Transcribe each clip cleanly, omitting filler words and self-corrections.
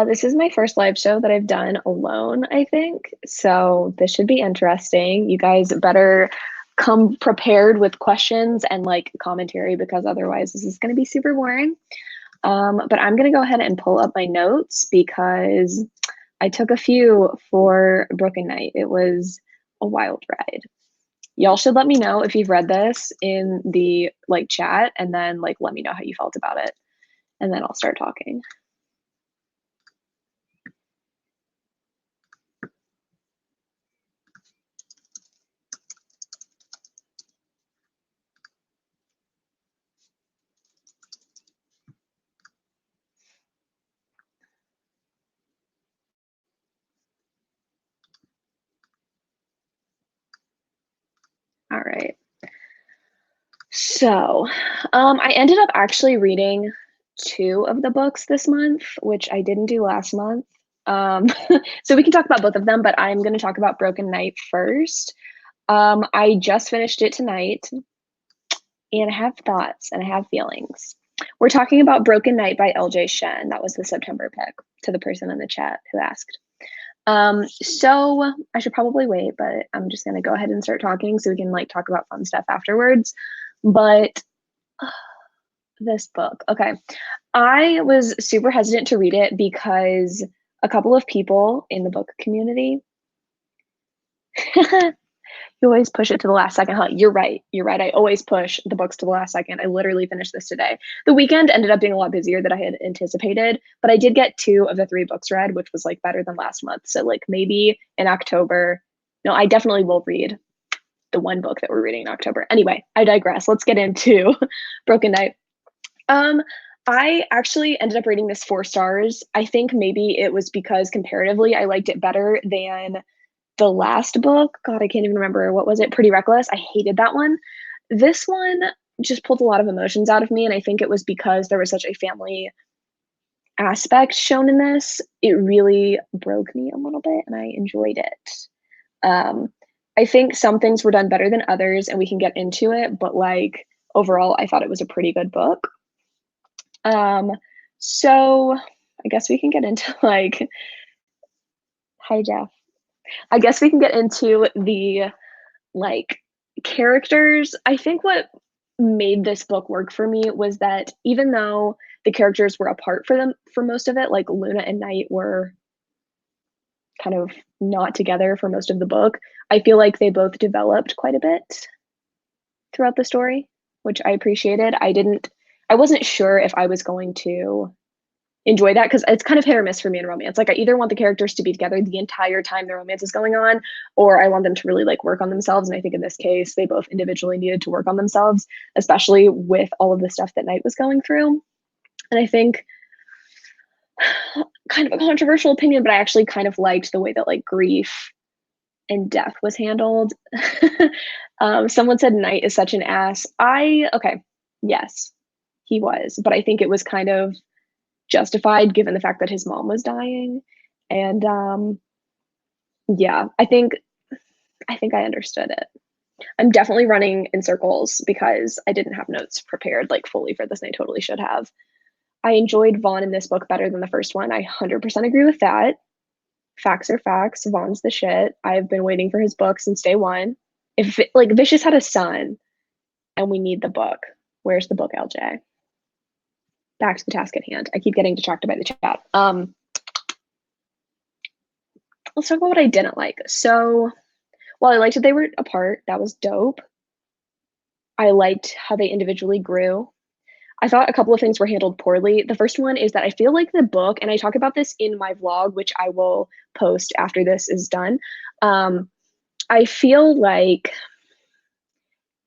This is my first live show that I've done alone, I think. So this should be interesting. You guys better come prepared with questions and like commentary because otherwise this is going to be super boring. But I'm going to go ahead and pull up my notes because I took a few for Broken Night. It was a wild ride. Y'all should let me know if you've read this in the like chat and then like let me know how you felt about it. And then I'll start talking. All right. So, I ended up actually reading two of the books this month, which I didn't do last month. Um, so we can talk about both of them, but I'm going to talk about Broken Night first. I just finished it tonight, and I have thoughts and I have feelings. We're talking about Broken Night by LJ Shen. That was the September pick to the person in the chat who asked. So I should probably wait, but I'm just gonna go ahead and start talking so we can like talk about fun stuff afterwards. But this book, okay. I was super hesitant to read it because a couple of people in the book community you always push it to the last second, huh? You're right. You're right. I always push the books to the last second. I literally finished this today. The weekend ended up being a lot busier than I had anticipated, but I did get two of the three books read, which was like better than last month. So like maybe in October, no, I definitely will read the one book that we're reading in October. Anyway, I digress. Let's get into Broken Night. Um, I actually ended up rating this 4 stars. I think maybe it was because comparatively I liked it better than the last book. God, I can't even remember. What was it? Pretty Reckless. I hated that one. This one just pulled a lot of emotions out of me. And I think it was because there was such a family aspect shown in this. It really broke me a little bit and I enjoyed it. Um, I think some things were done better than others and we can get into it, but like overall, I thought it was a pretty good book. So I guess we can get into like, hi, Jeff. I guess we can get into the like characters. I think what made this book work for me was that even though the characters were apart for them for most of it, like Luna and Knight were kind of not together for most of the book, I feel like they both developed quite a bit throughout the story, which I appreciated. I wasn't sure if I was going to enjoy that because it's kind of hit or miss for me in romance. Like I either want the characters to be together the entire time the romance is going on, or I want them to really like work on themselves. And I think in this case, they both individually needed to work on themselves, especially with all of the stuff that Knight was going through. And I think kind of a controversial opinion, but I actually kind of liked the way that like grief and death was handled. Someone said Knight is such an ass. Okay, yes, he was, but I think it was kind of justified given the fact that his mom was dying. And yeah, I think I understood it. I'm definitely running in circles because I didn't have notes prepared like fully for this and I totally should have. I enjoyed Vaughn in this book better than the first one. I 100% agree with that. Facts are facts. Vaughn's the shit. I've been waiting for his book since day one. If like Vicious had a son and we need the book, where's the book, LJ? Back to the task at hand. I keep getting distracted by the chat. Let's talk about what I didn't like. So while I liked that they were apart, that was dope. I liked how they individually grew. I thought a couple of things were handled poorly. The first one is that I feel like the book, and I talk about this in my vlog, which I will post after this is done. I feel like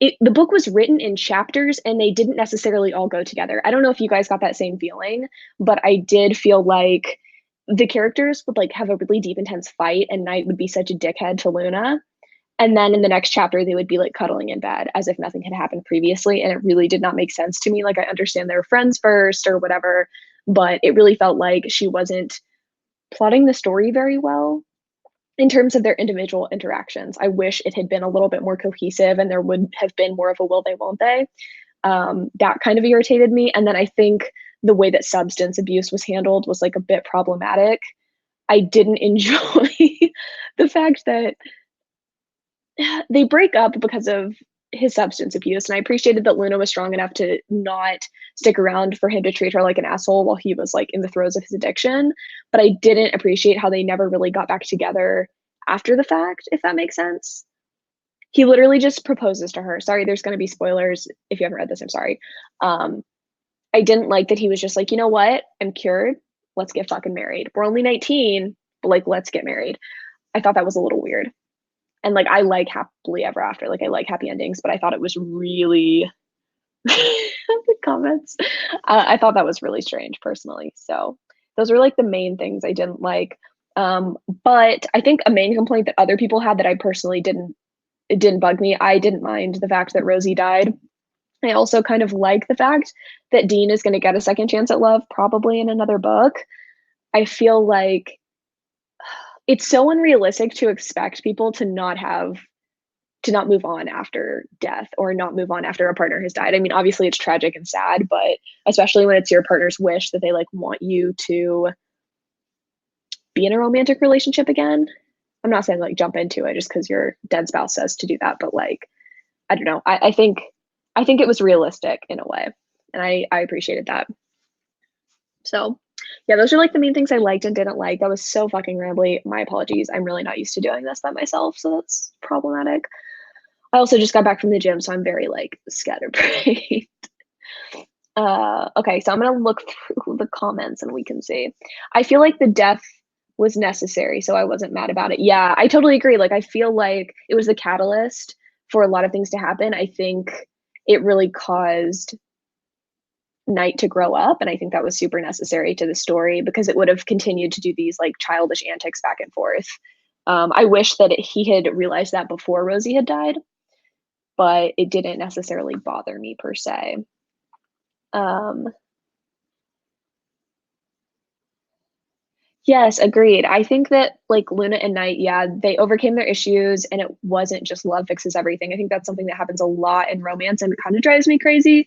the book was written in chapters and they didn't necessarily all go together. I don't know if you guys got that same feeling, but I did feel like the characters would like have a really deep, intense fight and Knight would be such a dickhead to Luna. And then in the next chapter, they would be like cuddling in bed as if nothing had happened previously. And it really did not make sense to me. Like, I understand they were friends first or whatever, but it really felt like she wasn't plotting the story very well in terms of their individual interactions. I wish it had been a little bit more cohesive and there would have been more of a will they, won't they. That kind of irritated me. And then I think the way that substance abuse was handled was like a bit problematic. I didn't enjoy the fact that they break up because of his substance abuse, and I appreciated that Luna was strong enough to not stick around for him to treat her like an asshole while he was like in the throes of his addiction. But I didn't appreciate how they never really got back together after the fact, if that makes sense. He literally just proposes to her. Sorry, there's going to be spoilers if you haven't read this. I'm sorry. Um, I didn't like that he was just like, you know what? I'm cured. Let's get fucking married. We're only 19, but like, let's get married. I thought that was a little weird. And like, I like happily ever after. Like, I like happy endings, but I thought it was really the comments. I thought that was really strange personally. So those were like the main things I didn't like. But I think a main complaint that other people had that I personally didn't, it didn't bug me. I didn't mind the fact that Rosie died. I also kind of like the fact that Dean is going to get a second chance at love, probably in another book. I feel like it's so unrealistic to expect people to not move on after death or not move on after a partner has died. I mean, obviously it's tragic and sad, but especially when it's your partner's wish that they like want you to be in a romantic relationship again. I'm not saying like jump into it just because your dead spouse says to do that, but like, I don't know. I think it was realistic in a way, and I appreciated that. So yeah, those are like the main things I liked and didn't like. That was so fucking rambly. My apologies. I'm really not used to doing this by myself, so that's problematic. I also just got back from the gym, so I'm very like scatterbrained. Okay, so I'm gonna look through the comments and we can see. I feel like the death was necessary, so I wasn't mad about it. Yeah, I totally agree. Like I feel like it was the catalyst for a lot of things to happen. I think it really caused Knight to grow up, and I think that was super necessary to the story because it would have continued to do these like childish antics back and forth. I wish that he had realized that before Rosie had died, but it didn't necessarily bother me per se. Um, yes, agreed. I think that like Luna and Knight, yeah, they overcame their issues and it wasn't just love fixes everything. I think that's something that happens a lot in romance and it kind of drives me crazy.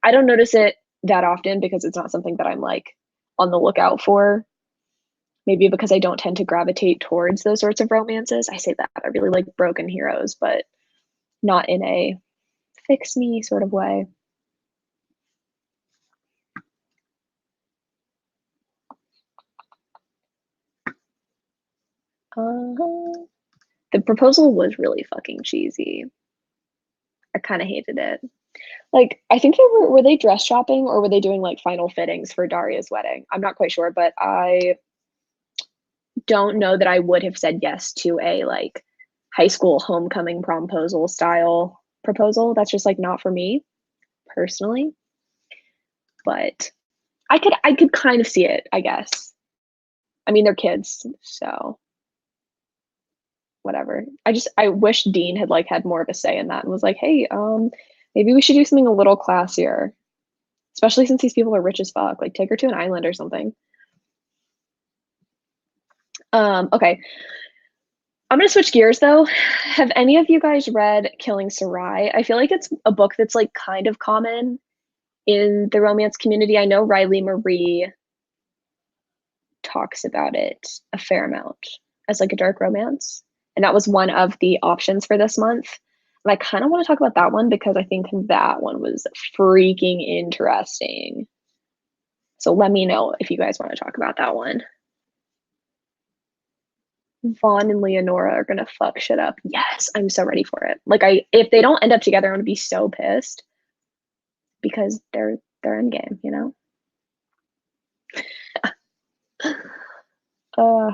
I don't notice it that often because it's not something that I'm like on the lookout for. Maybe because I don't tend to gravitate towards those sorts of romances. I say that I really like broken heroes, but not in a fix me sort of way. The proposal was really fucking cheesy. I kind of hated it. Like, I think they were they dress shopping or were they doing like final fittings for Daria's wedding? I'm not quite sure, but I don't know that I would have said yes to a like high school homecoming promposal style proposal. That's just like not for me personally. But I could kind of see it, I guess. I mean, they're kids, so whatever. I wish Dean had like had more of a say in that and was like, hey, maybe we should do something a little classier. Especially since these people are rich as fuck. Like take her to an island or something. Okay. I'm gonna switch gears though. Have any of you guys read Killing Sarai? I feel like it's a book that's like kind of common in the romance community. I know Riley Marie talks about it a fair amount as like a dark romance. And that was one of the options for this month. And I kind of want to talk about that one because I think that one was freaking interesting. So let me know if you guys want to talk about that one. Vaughn and Leonora are gonna fuck shit up. Yes, I'm so ready for it. Like if they don't end up together, I'm gonna be so pissed because they're in game, you know? uh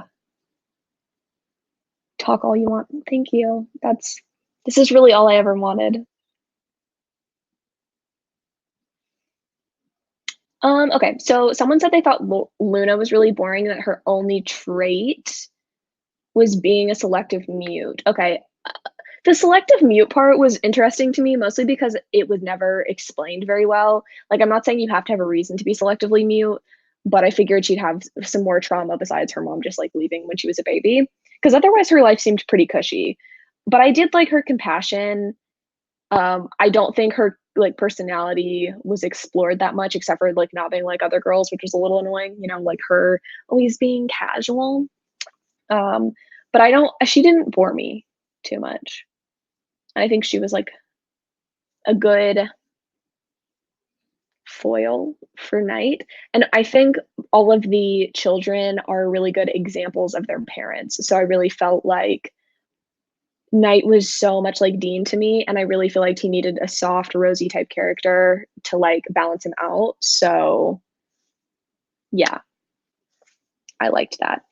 talk all you want. Thank you. This is really all I ever wanted. Okay, so someone said they thought Luna was really boring, that her only trait was being a selective mute. Okay, the selective mute part was interesting to me, mostly because it was never explained very well. Like, I'm not saying you have to have a reason to be selectively mute, but I figured she'd have some more trauma besides her mom just like leaving when she was a baby, because otherwise her life seemed pretty cushy. But I did like her compassion. I don't think like personality was explored that much, except for like not being like other girls, which was a little annoying, like her always being casual. Um, but she didn't bore me too much. I think she was like a good foil for Knight. And I think all of the children are really good examples of their parents. So I really felt like Knight was so much like Dean to me, and I really feel like he needed a soft, rosy type character to like balance him out. So yeah, I liked that.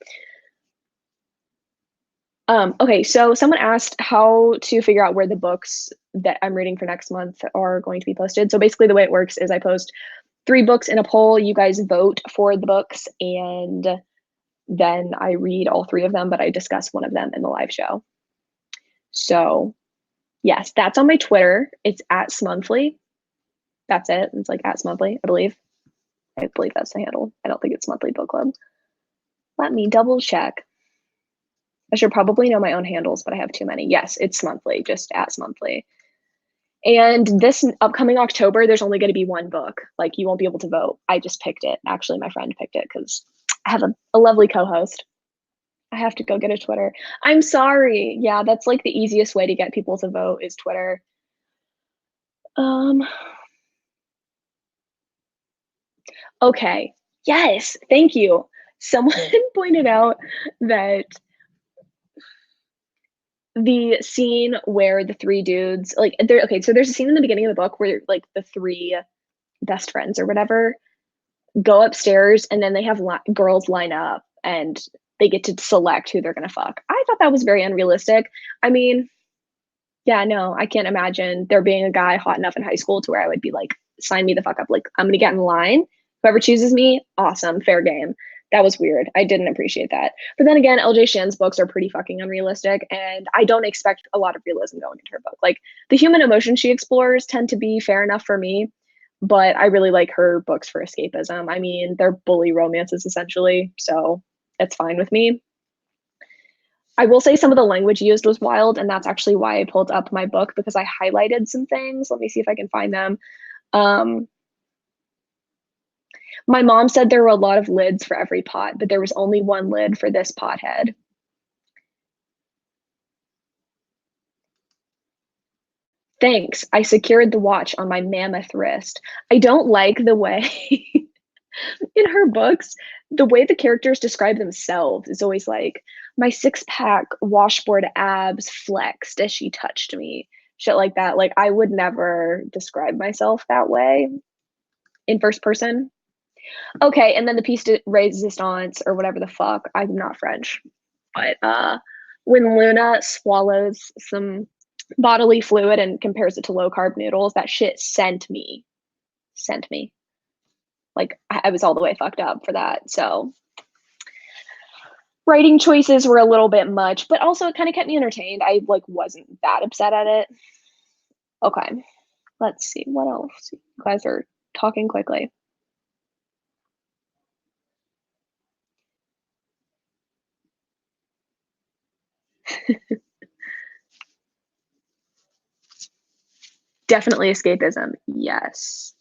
Okay, so someone asked how to figure out where the books that I'm reading for next month are going to be posted. So basically, the way it works is I post 3 books in a poll. You guys vote for the books, and then I read all 3 of them, but I discuss one of them in the live show. So yes, that's on my Twitter. It's at smunthly. That's it. It's like at smunthly, I believe. I believe that's the handle. I don't think it's Monthly Book Club. Let me double check. I should probably know my own handles, but I have too many. Yes, it's monthly, just at monthly. And this upcoming October, there's only going to be 1 book. Like, you won't be able to vote. I just picked it. Actually, my friend picked it because I have a lovely co-host. I have to go get a Twitter. I'm sorry. Yeah, that's like the easiest way to get people to vote is Twitter. Okay. Yes, thank you. Someone pointed out that the scene where the 3 dudes like okay, so there's a scene in the beginning of the book where like the 3 best friends or whatever go upstairs, and then they have girls line up and they get to select who they're gonna fuck. I thought that was very unrealistic. I mean, yeah, no, I can't imagine there being a guy hot enough in high school to where I would be like, sign me the fuck up. Like, I'm gonna get in line. Whoever chooses me, awesome, fair game. That was weird. I didn't appreciate that. But then again, LJ Shan's books are pretty fucking unrealistic, and I don't expect a lot of realism going into her book. Like, the human emotions she explores tend to be fair enough for me, but I really like her books for escapism. I mean, they're bully romances essentially, so it's fine with me. I will say some of the language used was wild, and that's actually why I pulled up my book, because I highlighted some things. Let me see if I can find them. My mom said there were a lot of lids for every pot, but there was only 1 lid for this pothead. Thanks. I secured the watch on my mammoth wrist. I don't like the way in her books, the way the characters describe themselves is always like, my 6-pack washboard abs flexed as she touched me. Shit like that. Like, I would never describe myself that way in first person. Okay, and then the piece de resistance or whatever the fuck. I'm not French. But when Luna swallows some bodily fluid and compares it to low carb noodles, that shit sent me. Sent me. Like, I was all the way fucked up for that. So writing choices were a little bit much, but also it kind of kept me entertained. I like wasn't that upset at it. Okay. Let's see. What else? You guys are talking quickly. Definitely escapism. Yes.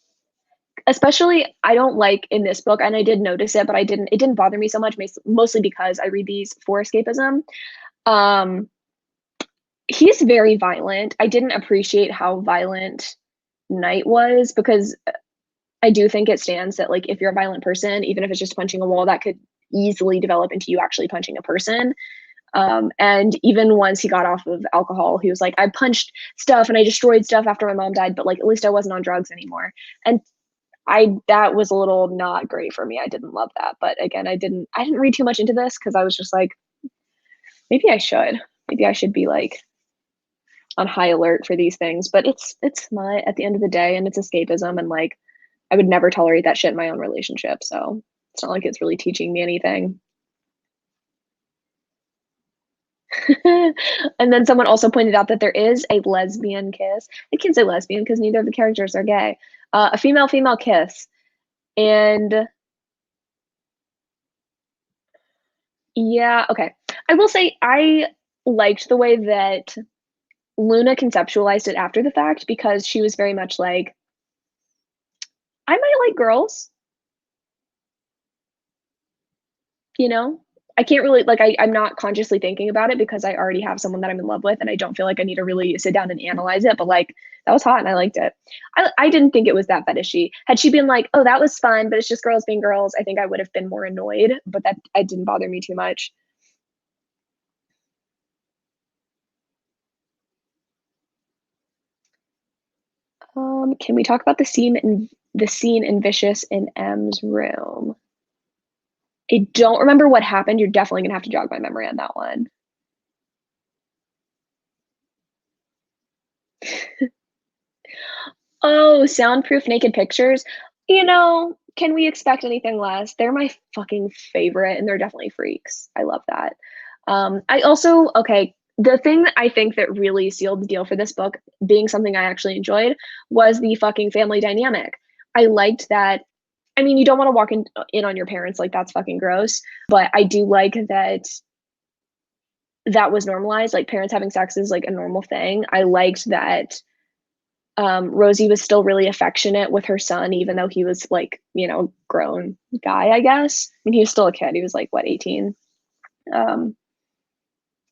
Especially, I don't like in this book, and I did notice it, but it didn't bother me so much, mostly because I read these for escapism. He's very violent. I didn't appreciate how violent Knight was, because I do think it stands that like if you're a violent person, even if it's just punching a wall, that could easily develop into you actually punching a person. And even once he got off of alcohol, he was like, I punched stuff and I destroyed stuff after my mom died, but like at least I wasn't on drugs anymore. And that was a little not great for me. I didn't love that. But again, I didn't read too much into this because I was just like, maybe I should. Maybe I should be like on high alert for these things. But it's smut at the end of the day, and it's escapism, and like I would never tolerate that shit in my own relationship. So it's not like it's really teaching me anything. And then someone also pointed out that there is a lesbian kiss. I can't say lesbian because neither of the characters are gay. A female kiss. And yeah, okay. I will say I liked the way that Luna conceptualized it after the fact because she was very much like, "I might like girls," you know? I can't really like, I'm not consciously thinking about it because I already have someone that I'm in love with, and I don't feel like I need to really sit down and analyze it, but, like, that was hot and I liked it. I didn't think it was that fetishy. Had she been like, "Oh, that was fun, but it's just girls being girls," I think I would have been more annoyed, but that it didn't bother me too much. Can we talk about the scene in Vicious in M's room? I don't remember what happened, you're definitely gonna have to jog my memory on that one. Oh, soundproof naked pictures? Can we expect anything less? They're my fucking favorite, and they're definitely freaks. I love that. I also okay, the thing that I think that really sealed the deal for this book, being something I actually enjoyed, was the fucking family dynamic. I liked that. I mean, you don't wanna walk in on your parents, like, that's fucking gross, but I do like that that was normalized, like, parents having sex is, like, a normal thing. I liked that Rosie was still really affectionate with her son, even though he was like, grown guy, I guess. I mean, he was still a kid. He was like, what, 18? Um,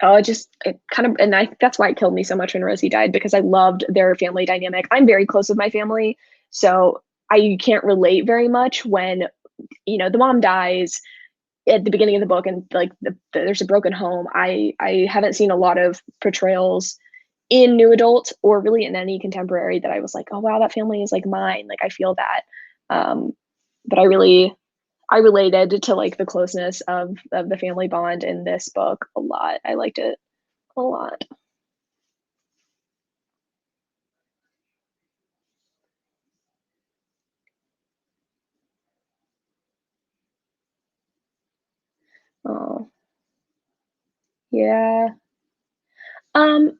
oh, it kind of, and I think that's why it killed me so much when Rosie died because I loved their family dynamic. I'm very close with my family, so I can't relate very much when, the mom dies at the beginning of the book and like there's a broken home. I haven't seen a lot of portrayals in new adult or really in any contemporary that I was like, oh wow, that family is like mine. Like I feel that. Um, but I related to like the closeness of the family bond in this book a lot. I liked it a lot. Oh yeah.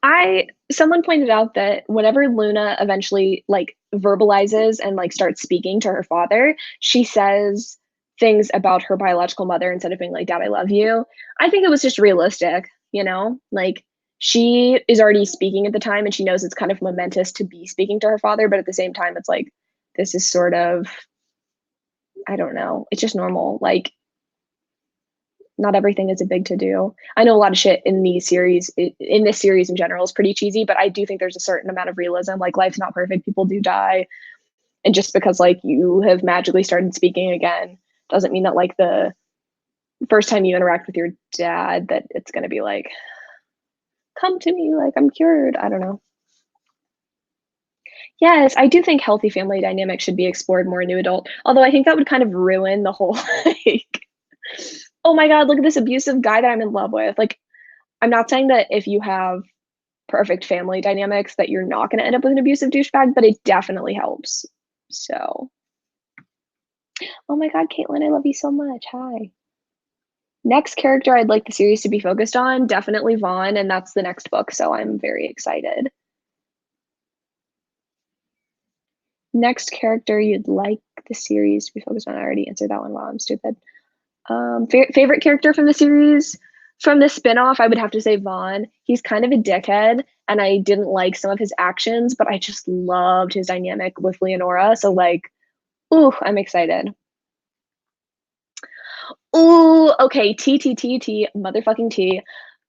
I someone pointed out that whenever Luna eventually like verbalizes and like starts speaking to her father, she says things about her biological mother instead of being like, "Dad, I love you." I think it was just realistic, like she is already speaking at the time and she knows it's kind of momentous to be speaking to her father, but at the same time, it's like this is sort of, I don't know, it's just normal. Like not everything is a big to do. I know a lot of shit in this series in general is pretty cheesy, but I do think there's a certain amount of realism. Like life's not perfect, people do die, and just because like you have magically started speaking again doesn't mean that like the first time you interact with your dad that it's going to be like come to me like I'm cured. I don't know. Yes, I do think healthy family dynamics should be explored more in new adult. Although I think that would kind of ruin the whole like oh my god, look at this abusive guy that I'm in love with. Like I'm not saying that if you have perfect family dynamics that you're not gonna end up with an abusive douchebag, but it definitely helps. So, oh my god, Caitlin, I love you so much. Hi. Next character I'd like the series to be focused on, definitely Vaughn, and that's the next book, so I'm very excited. Next character you'd like the series to be focused on. I already answered that one. Wow, I'm stupid. Favorite character from the series? From the spinoff, I would have to say Vaughn. He's kind of a dickhead, and I didn't like some of his actions, but I just loved his dynamic with Leonora. So like, ooh, I'm excited. Ooh, okay, motherfucking T.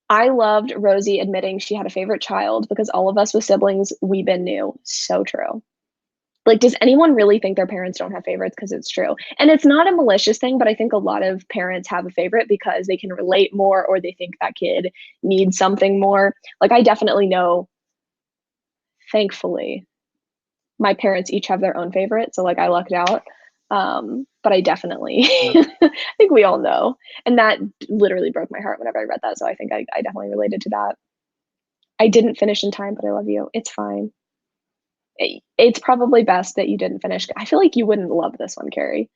I loved Rosie admitting she had a favorite child because all of us with siblings, we been knew. So true. Like, does anyone really think their parents don't have favorites? Because it's true. And it's not a malicious thing, but I think a lot of parents have a favorite because they can relate more or they think that kid needs something more. Like, I definitely know, thankfully, my parents each have their own favorite. So, like, I lucked out. But I definitely, I think we all know. And that literally broke my heart whenever I read that. So I think I definitely related to that. I didn't finish in time, but I love you. It's fine. It's probably best that you didn't finish. I feel like you wouldn't love this one, Carrie.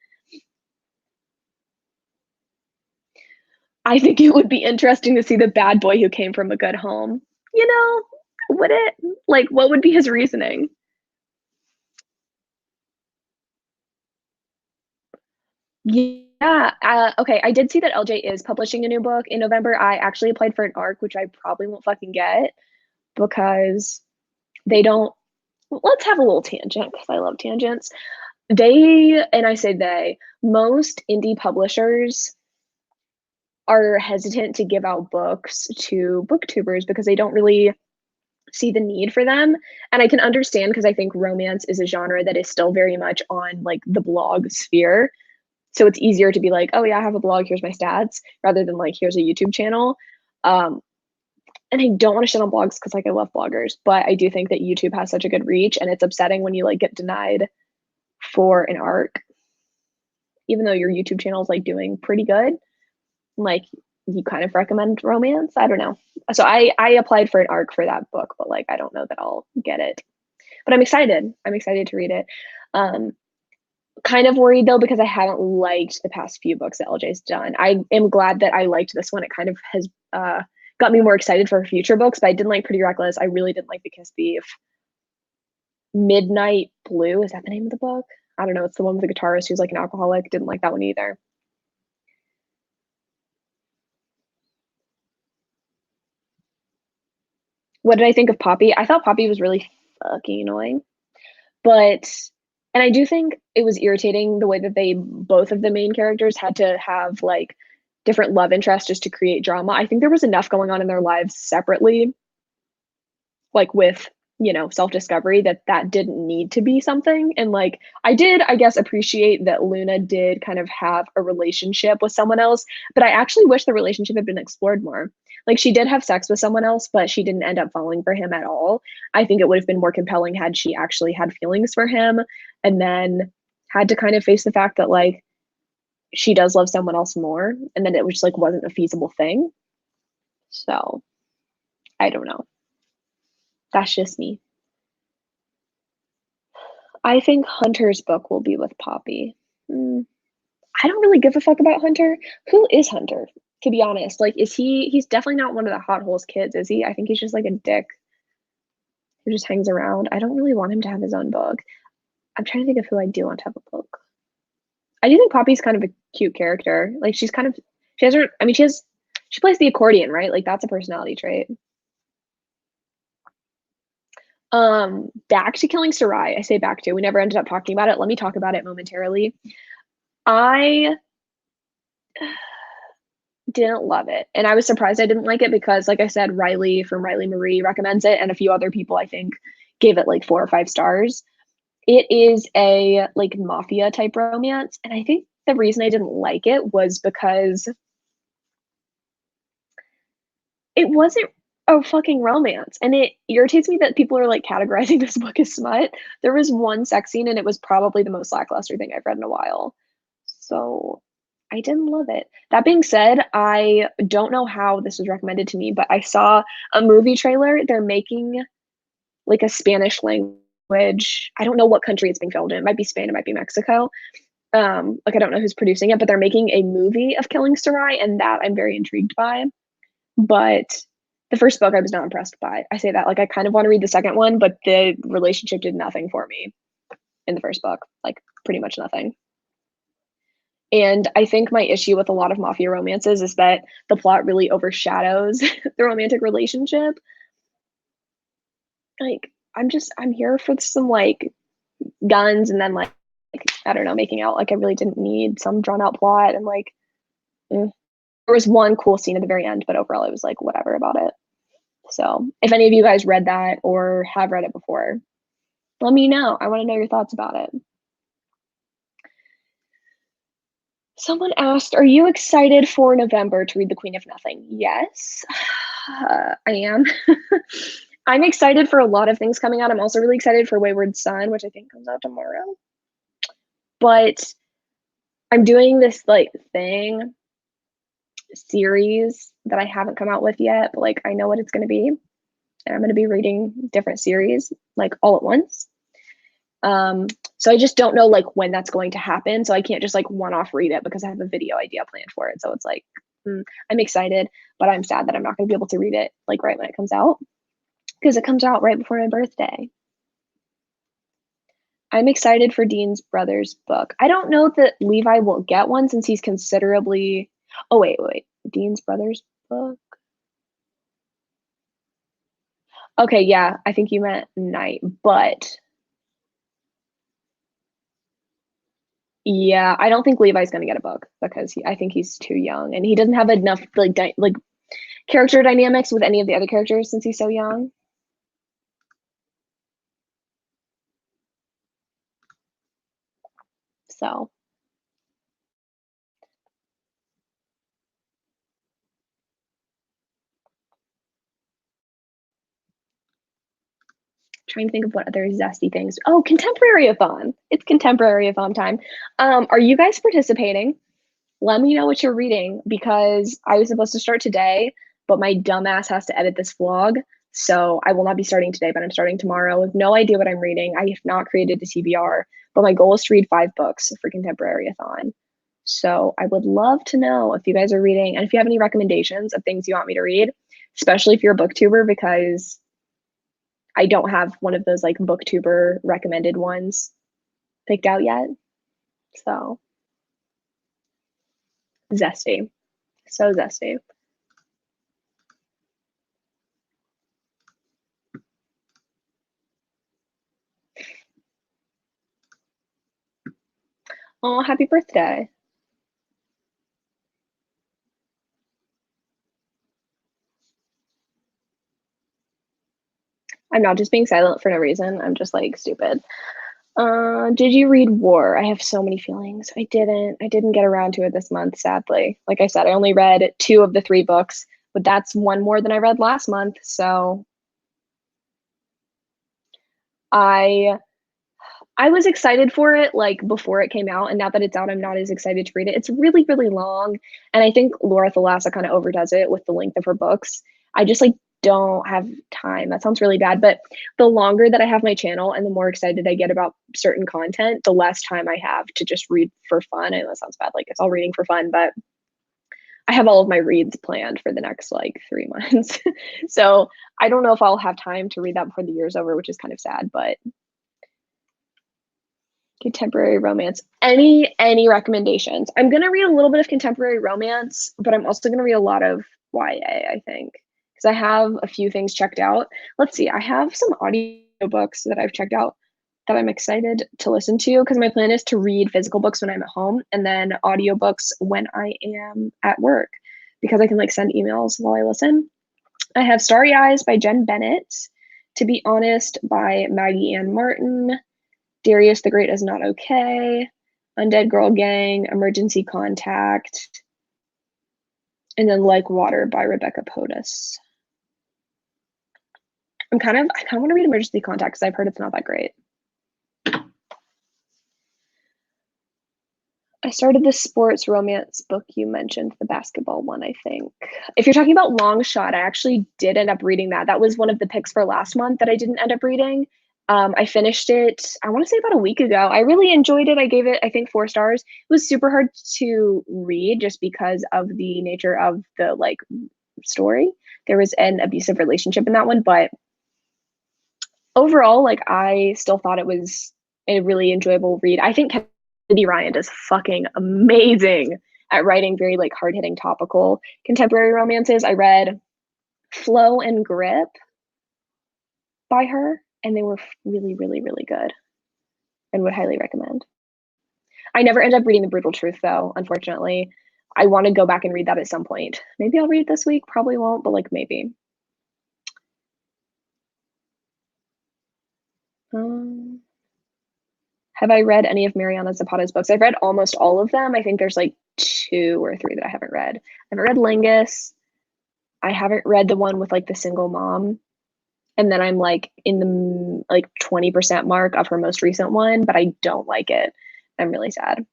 I think it would be interesting to see the bad boy who came from a good home. You know, would it? Like, what would be his reasoning? Yeah. Okay. I did see that LJ is publishing a new book in November. I actually applied for an ARC, which I probably won't fucking get. because they don't let's have a little tangent because I love tangents. They, and I say they, most indie publishers are hesitant to give out books to booktubers because they don't really see the need for them. And I can understand because I think romance is a genre that is still very much on like the blog sphere. So it's easier to be like, oh yeah, I have a blog, here's my stats, rather than like, here's a YouTube channel. Um, and I don't want to shit on blogs because like I love bloggers, but I do think that YouTube has such a good reach and it's upsetting when you like get denied for an arc, even though your YouTube channel is like doing pretty good. Like you kind of recommend romance. I don't know. So I applied for an arc for that book, but like I don't know that I'll get it. But I'm excited. I'm excited to read it. Um, Kind of worried though because I haven't liked the past few books that LJ's done. I am glad that I liked this one. It kind of has got me more excited for future books, but I didn't like Pretty Reckless. I really didn't like The Kiss Thief. Midnight Blue, is that the name of the book? I don't know. It's the one with the guitarist who's like an alcoholic. Didn't like that one either. What did I think of Poppy? I thought Poppy was really fucking annoying. But and I do think it was irritating the way that they both of the main characters had to have like different love interests just to create drama. I think there was enough going on in their lives separately, like with, you know, self-discovery, that didn't need to be something. And like I did, I guess, appreciate that Luna did kind of have a relationship with someone else, but I actually wish the relationship had been explored more. Like she did have sex with someone else, but she didn't end up falling for him at all. I think it would have been more compelling had she actually had feelings for him and then had to kind of face the fact that like she does love someone else more and then it was just like wasn't a feasible thing. So I don't know. That's just me. I think Hunter's book will be with Poppy. Mm, I don't really give a fuck about Hunter. Who is Hunter? To be honest, like, is he's definitely not one of the hot holes kids, is he? I think he's just like a dick who just hangs around. I don't really want him to have his own book. I'm trying to think of who I do want to have a book. I do think Poppy's kind of a cute character. Like, she's kind of, she has her, I mean, she plays the accordion, right? Like, that's a personality trait. Back to Killing Sarai. I say back to. We never ended up talking about it. Let me talk about it momentarily. I didn't love it. And I was surprised I didn't like it because, like I said, Riley from Riley Marie recommends it, and a few other people I think gave it like 4 or 5 stars. It is a like mafia type romance, and I think the reason I didn't like it was because it wasn't a fucking romance. And it irritates me that people are like categorizing this book as smut. There was one sex scene, and it was probably the most lackluster thing I've read in a while. So I didn't love it. That being said, I don't know how this was recommended to me, but I saw a movie trailer. They're making like a Spanish language. I don't know what country it's being filmed in. It might be Spain, it might be Mexico. Like I don't know who's producing it, but they're making a movie of Killing Sarai, and that I'm very intrigued by. But the first book I was not impressed by. I say that like I kind of want to read the second one, but the relationship did nothing for me in the first book, like pretty much nothing. And I think my issue with a lot of mafia romances is that the plot really overshadows the romantic relationship. Like, I'm here for some like guns and then like I don't know, making out. Like, I really didn't need some drawn out plot. And like, there was one cool scene at the very end, but overall, I was like, whatever about it. So, if any of you guys read that or have read it before, let me know. I want to know your thoughts about it. Someone asked, "Are you excited for November to read The Queen of Nothing?" Yes, I am. I'm excited for a lot of things coming out. I'm also really excited for Wayward Son, which I think comes out tomorrow. But I'm doing this like thing series that I haven't come out with yet, but like I know what it's going to be, and I'm going to be reading different series like all at once. So I just don't know like when that's going to happen. So I can't just like one-off read it because I have a video idea planned for it. So it's like I'm excited, but I'm sad that I'm not going to be able to read it like right when it comes out because it comes out right before my birthday. I'm excited for Dean's brother's book. I don't know that Levi will get one since he's considerably. Oh wait. Dean's brother's book. Okay, yeah, I think you meant night, but yeah, I don't think Levi's gonna get a book because I think he's too young and he doesn't have enough like character dynamics with any of the other characters since he's so young. So trying to think of what other zesty things. Oh, contemporary-a-thon. It's contemporary-a-thon time. Are you guys participating? Let me know what you're reading because I was supposed to start today, but my dumbass has to edit this vlog. So I will not be starting today, but I'm starting tomorrow with no idea what I'm reading. I have not created a TBR, but my goal is to read 5 books for contemporary-a-thon. So I would love to know if you guys are reading and if you have any recommendations of things you want me to read, especially if you're a booktuber, because I don't have one of those like booktuber recommended ones picked out yet. So zesty. So zesty. Oh, happy birthday. I'm not just being silent for no reason. I'm just like stupid. Did you read War? I have so many feelings. I didn't. I didn't get around to it this month, sadly. Like I said, I only read 2 of the 3 books, but that's one more than I read last month. So I I was excited for it like before it came out, and now that it's out, I'm not as excited to read it. It's really, really long, and I think Laura Thalassa kind of overdoes it with the length of her books. I just like don't have time. That sounds really bad, but the longer that I have my channel and the more excited I get about certain content, the less time I have to just read for fun. I know that sounds bad, like it's all reading for fun, but I have all of my reads planned for the next like 3 months. So I don't know if I'll have time to read that before the year's over, which is kind of sad, but contemporary romance. Any recommendations? I'm gonna read a little bit of contemporary romance, but I'm also gonna read a lot of YA, I think, because I have a few things checked out. Let's see, I have some audiobooks that I've checked out that I'm excited to listen to because my plan is to read physical books when I'm at home and then audiobooks when I am at work because I can like send emails while I listen. I have Starry Eyes by Jen Bennett, To Be Honest by Maggie Ann Martin, Darius the Great is Not Okay, Undead Girl Gang, Emergency Contact, and then Like Water by Rebecca Potus. I kind of want to read Emergency Contact because I've heard it's not that great. I started the sports romance book you mentioned, the basketball one, I think. If you're talking about Long Shot, I actually did end up reading that. That was one of the picks for last month that I didn't end up reading. I finished it, I want to say about a week ago. I really enjoyed it. I gave it, I think, 4 stars. It was super hard to read just because of the nature of the like story. There was an abusive relationship in that one, but overall, like I still thought it was a really enjoyable read. I think Kennedy Ryan is fucking amazing at writing very like hard-hitting topical contemporary romances. I read Flow and Grip by her, and they were really, really, really good and would highly recommend. I never end up reading The Brutal Truth though, unfortunately. I want to go back and read that at some point. Maybe I'll read it this week, probably won't, but like maybe. Um, have I read any of Mariana Zapata's books? I've read almost all of them. I think there's like 2 or 3 that I haven't read. I haven't read Lingus. I haven't read the one with like the single mom. And then I'm like in the like 20% mark of her most recent one, but I don't like it. I'm really sad.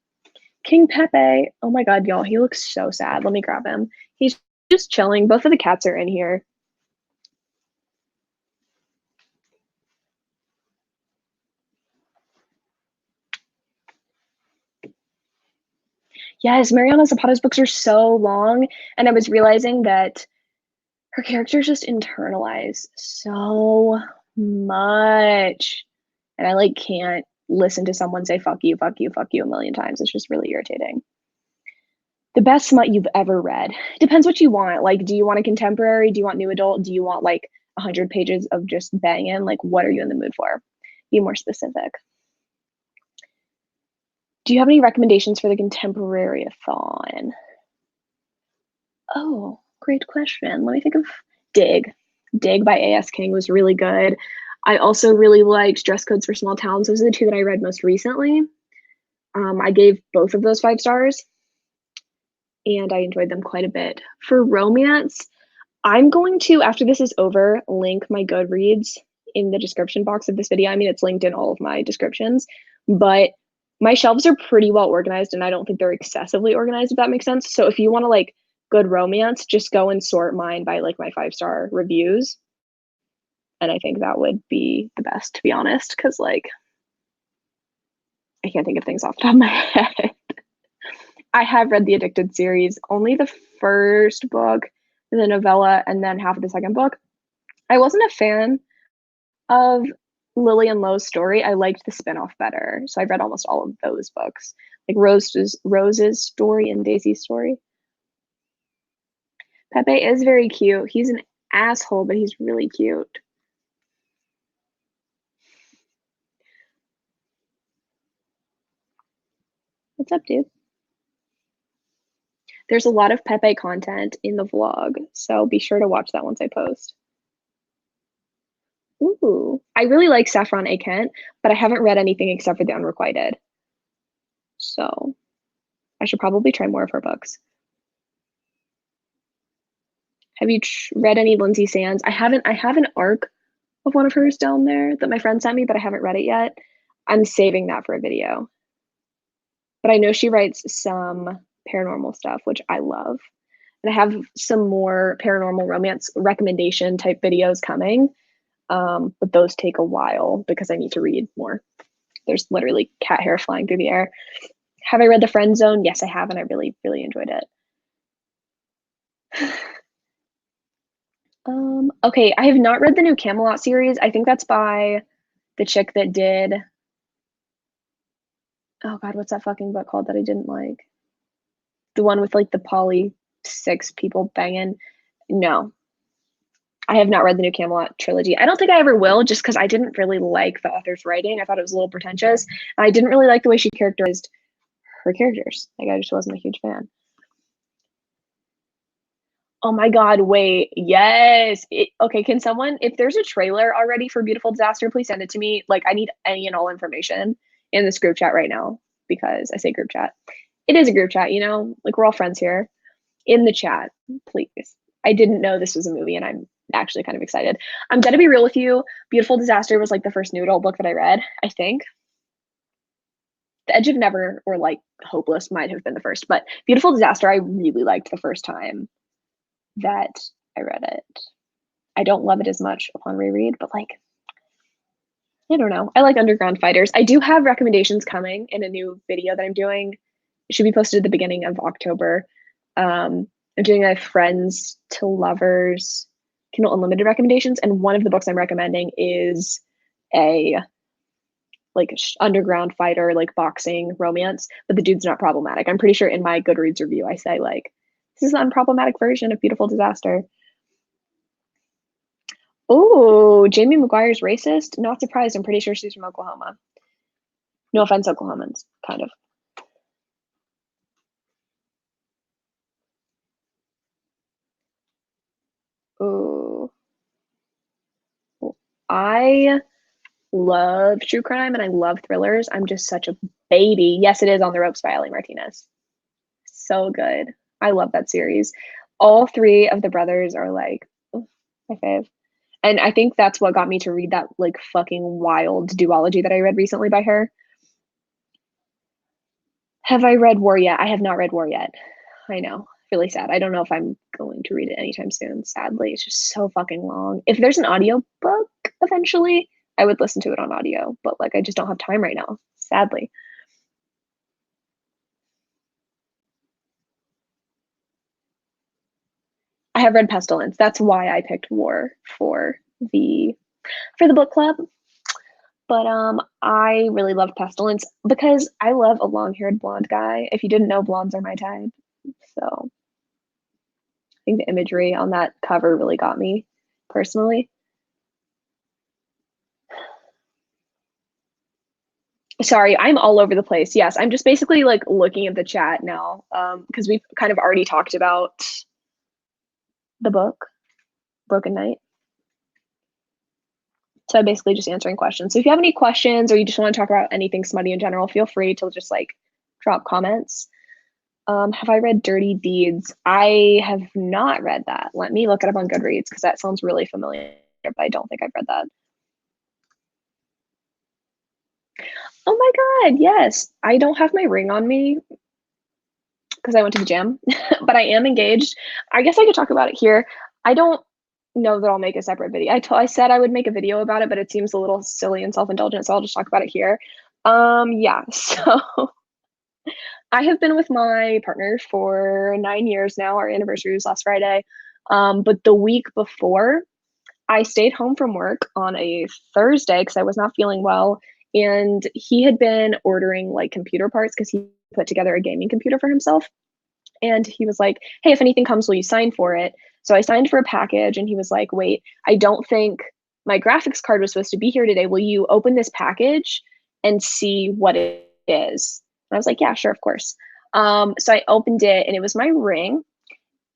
King Pepe. Oh my God, y'all. He looks so sad. Let me grab him. He's just chilling. Both of the cats are in here. Yes, Mariana Zapata's books are so long. And I was realizing that her characters just internalize so much. And I like can't listen to someone say fuck you, fuck you, fuck you a million times. It's just really irritating. The best smut you've ever read. Depends what you want. Like, do you want a contemporary? Do you want new adult? Do you want like 100 pages of just banging. Like, what are you in the mood for? Be more specific. Do you have any recommendations for the contemporary-a-thon? Oh, great question. Let me think of Dig. Dig by A.S. King was really good. I also really liked Dress Codes for Small Towns. Those are the two that I read most recently. I gave both of those 5 stars, and I enjoyed them quite a bit. For romance, I'm going to, after this is over, link my Goodreads in the description box of this video. I mean, it's linked in all of my descriptions, but my shelves are pretty well organized, and I don't think they're excessively organized, if that makes sense. So if you want to like good romance, just go and sort mine by like my 5-star reviews. And I think that would be the best, to be honest, because like I can't think of things off the top of my head. I have read the Addicted series, only the first book, the novella, and then half of the second book. I wasn't a fan of Lily and Lo's story. I liked the spinoff better. So I've read almost all of those books. Like Rose's story and Daisy's story. Pepe is very cute. He's an asshole, but he's really cute. What's up, dude? There's a lot of Pepe content in the vlog, so be sure to watch that once I post. Ooh, I really like Saffron A. Kent, but I haven't read anything except for The Unrequited. So I should probably try more of her books. Have you read any Lindsay Sands? I haven't. I have an arc of one of hers down there that my friend sent me, but I haven't read it yet. I'm saving that for a video. But I know she writes some paranormal stuff, which I love. And I have some more paranormal romance recommendation type videos coming. But those take a while because I need to read more. There's literally cat hair flying through the air. Have I read The Friend Zone? Yes, I have, and I really, really enjoyed it. Okay, I have not read the new Camelot series. I think that's by the chick that did. Oh God, what's that fucking book called that I didn't like? The one with like the poly 6 people banging. No, I have not read the new Camelot trilogy. I don't think I ever will, just because I didn't really like the author's writing. I thought it was a little pretentious. And I didn't really like the way she characterized her characters. Like, I just wasn't a huge fan. Oh my God, wait. Yes. Okay, can someone, if there's a trailer already for Beautiful Disaster, please send it to me. Like, I need any and all information in this group chat right now, because I say group chat. It is a group chat, you know? Like, we're all friends here. In the chat, please. I didn't know this was a movie, and I'm actually kind of excited. I'm gonna be real with you. Beautiful Disaster was like the first new adult book that I read, I think. The Edge of Never or like Hopeless might have been the first, but Beautiful Disaster I really liked the first time that I read it. I don't love it as much upon reread, but like, I don't know. I like Underground Fighters. I do have recommendations coming in a new video that I'm doing. It should be posted at the beginning of October. I'm doing a friends to lovers Kindle Unlimited recommendations, and one of the books I'm recommending is a like underground fighter, like boxing romance, but the dude's not problematic. I'm pretty sure in my Goodreads review I say like, this is the unproblematic version of Beautiful Disaster. Oh, Jamie McGuire's racist? Not surprised. I'm pretty sure she's from Oklahoma. No offense, Oklahomans, kind of. Oh, I love true crime and I love thrillers. I'm just such a baby. Yes, it is On the Ropes by Ellie Martinez. So good. I love that series. All 3 of the brothers are like, oh, my fave. And I think that's what got me to read that like fucking wild duology that I read recently by her. Have I read War yet? I have not read War yet. I know. Really sad. I don't know if I'm going to read it anytime soon. Sadly, it's just so fucking long. If there's an audio book eventually, I would listen to it on audio, but like I just don't have time right now, sadly. I have read Pestilence. That's why I picked War for the book club. But I really love Pestilence because I love a long-haired blonde guy. If you didn't know, blondes are my type. So I think the imagery on that cover really got me personally. Sorry, I'm all over the place. Yes, I'm just basically like looking at the chat now, because we've kind of already talked about the book, Broken Night. So I'm basically just answering questions. So if you have any questions or you just want to talk about anything smutty in general, feel free to just like drop comments. Have I read Dirty Deeds? I have not read that. Let me look it up on Goodreads because that sounds really familiar, but I don't think I've read that. Oh my God, yes. I don't have my ring on me because I went to the gym, but I am engaged. I guess I could talk about it here. I don't know that I'll make a separate video. I said I would make a video about it, but it seems a little silly and self-indulgent, so I'll just talk about it here. Yeah, so I have been with my partner for 9 years now. Our anniversary was last Friday. But the week before, I stayed home from work on a Thursday because I was not feeling well. And he had been ordering like computer parts because he put together a gaming computer for himself. And he was like, hey, if anything comes, will you sign for it? So I signed for a package and he was like, wait, I don't think my graphics card was supposed to be here today. Will you open this package and see what it is? And I was like, yeah, sure, of course. So I opened it and it was my ring.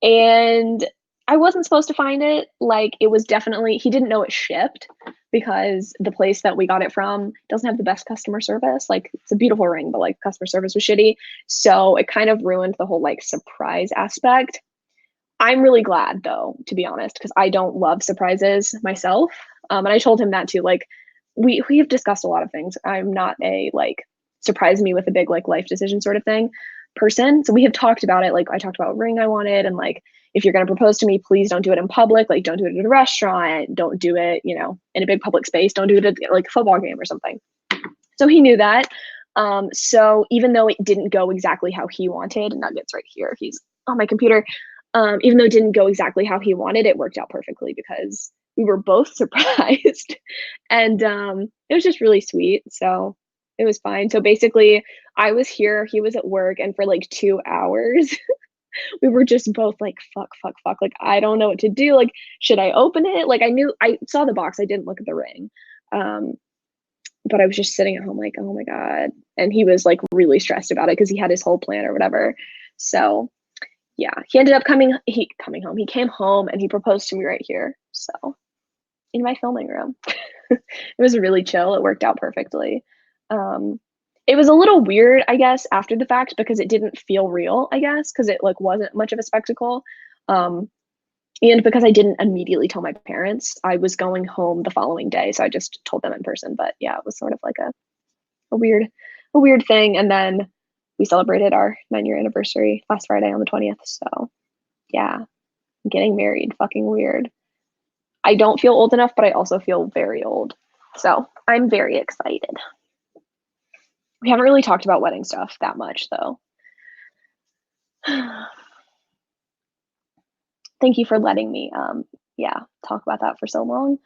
And I wasn't supposed to find it. Like it was definitely, he didn't know it shipped because the place that we got it from doesn't have the best customer service. Like it's a beautiful ring, but like customer service was shitty. So it kind of ruined the whole like surprise aspect. I'm really glad though, to be honest, because I don't love surprises myself. And I told him that too. Like we have discussed a lot of things. I'm not a like surprise me with a big like life decision sort of thing person. So we have talked about it. Like I talked about ring I wanted and like if you're gonna propose to me, please don't do it in public. Like don't do it at a restaurant. Don't do it, in a big public space. Don't do it at like a football game or something. So he knew that. So even though it didn't go exactly how he wanted, Nuggets right here, he's on my computer. Even though it didn't go exactly how he wanted, it worked out perfectly because we were both surprised. And it was just really sweet. So it was fine. So basically, I was here, he was at work, and for like 2 hours, we were just both like, fuck, fuck, fuck. Like, I don't know what to do. Like, should I open it? Like, I saw the box, I didn't look at the ring. Um, but I was just sitting at home like, oh my God. And he was like really stressed about it because he had his whole plan or whatever. So yeah, he ended up coming home. He came home and he proposed to me right here. So in my filming room. It was really chill. It worked out perfectly. Um, it was a little weird, I guess, after the fact because it didn't feel real, I guess, because it like wasn't much of a spectacle. Um, and because I didn't immediately tell my parents, I was going home the following day, so I just told them in person. But yeah, it was sort of like a weird a weird thing. And then we celebrated our 9-year anniversary last Friday on the 20th. So yeah, getting married, fucking weird. I don't feel old enough, but I also feel very old. So I'm very excited. We haven't really talked about wedding stuff that much though. Thank you for letting me yeah, talk about that for so long.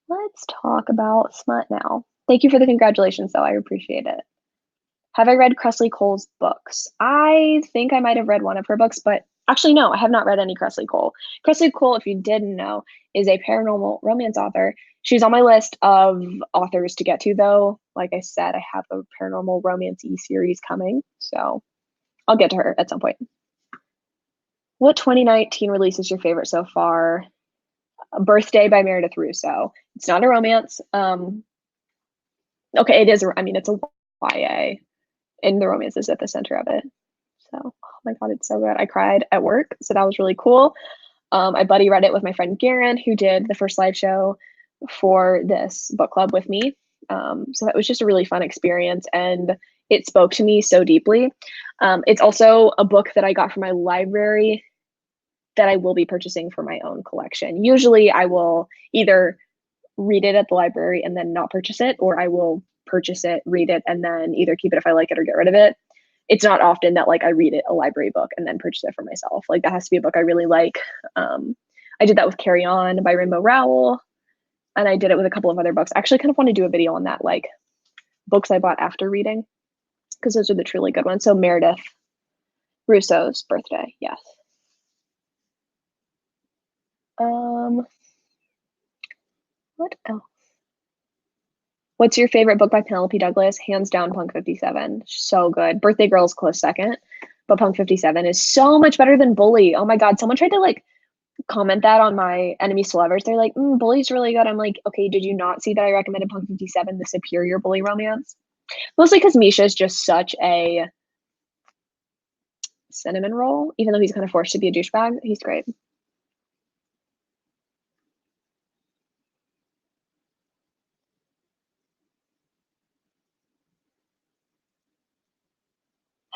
Let's talk about smut now. Thank you for the congratulations though. I appreciate it. Have I read Cressley Cole's books? I think I might have read one of her books, but actually, no, I have not read any Cressley Cole. Cressley Cole, if you didn't know, is a paranormal romance author. She's on my list of authors to get to, though. Like I said, I have a paranormal romance series coming, so I'll get to her at some point. What 2019 release is your favorite so far? Birthday by Meredith Russo. It's not a romance. Okay, it is. I mean, it's a YA, and the romance is at the center of it. So, oh my God, it's so good. I cried at work, so that was really cool. I buddy read it with my friend Garen, who did the first live show for this book club with me. So that was just a really fun experience, and it spoke to me so deeply. It's also a book that I got from my library that I will be purchasing for my own collection. Usually I will either read it at the library and then not purchase it, or I will purchase it, read it, and then either keep it if I like it or get rid of it. It's not often that like I read it, a library book, and then purchase it for myself. Like that has to be a book I really like. I did that with Carry On by Rainbow Rowell, and I did it with a couple of other books. I actually kind of want to do a video on that, like books I bought after reading, because those are the truly good ones. So Meredith Russo's Birthday, yes. What else? What's your favorite book by Penelope Douglas? Hands down, Punk 57. So good. Birthday Girl's close second, but Punk 57 is so much better than Bully. Oh my God. Someone tried to like comment that on my enemies to lovers. They're like, Bully's really good. I'm like, okay, did you not see that I recommended Punk 57, the superior bully romance? Mostly because Misha is just such a cinnamon roll, even though he's kind of forced to be a douchebag. He's great.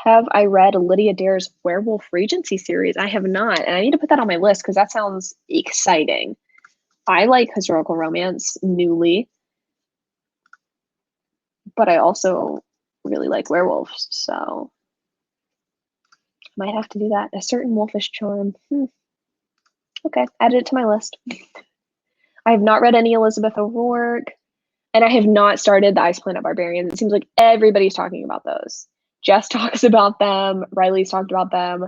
Have I read Lydia Dare's Werewolf Regency series? I have not, and I need to put that on my list because that sounds exciting. I like historical romance newly, but I also really like werewolves, so might have to do that. A certain wolfish charm. Okay, added it to my list. I have not read any Elizabeth O'Rourke, and I have not started the Ice Planet Barbarians. It seems like everybody's talking about those. Jess talks about them. Riley's talked about them.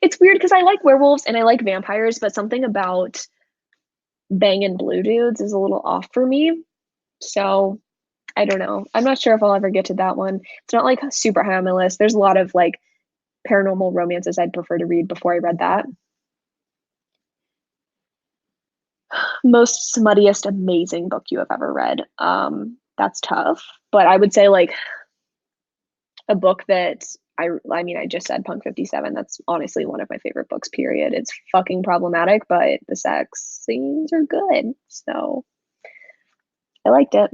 It's weird because I like werewolves and I like vampires, but something about banging blue dudes is a little off for me. So I don't know. I'm not sure if I'll ever get to that one. It's not like super high on my list. There's a lot of like paranormal romances I'd prefer to read before I read that. Most smuttiest, amazing book you have ever read. That's tough, but I would say like a book that I mean, I just said Punk 57. That's honestly one of my favorite books, period. It's fucking problematic, but the sex scenes are good. So I liked it.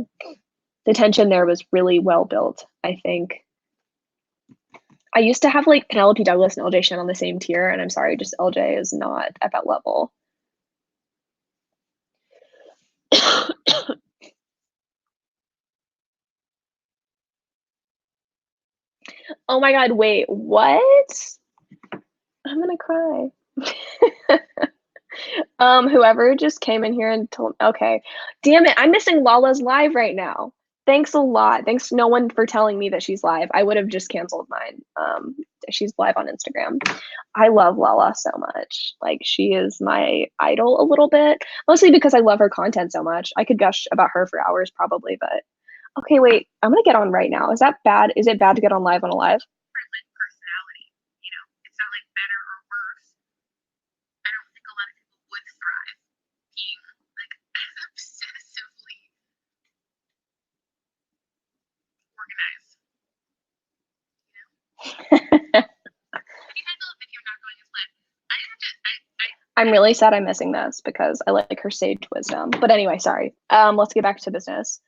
The tension there was really well built, I think. I used to have like Penelope Douglas and LJ Shen on the same tier, and I'm sorry, just LJ is not at that level. Oh my God, wait, what? I'm gonna cry. Whoever just came in here and told, okay, damn it, I'm missing Lala's live right now. Thanks a lot. Thanks no one for telling me that she's live. I would have just canceled mine. She's live on Instagram. I love Lala so much. Like she is my idol a little bit, mostly because I love her content so much. I could gush about her for hours probably, but okay, wait, I'm gonna get on right now. Is that bad? Is it bad to get on live on a live? Personality. It's not like better or worse. I don't think a lot of people would thrive being like obsessively organized. Have you handled a video not going as planned? I have to. I'm really sad I'm missing this because I like her sage wisdom. But anyway, sorry. Let's get back to business.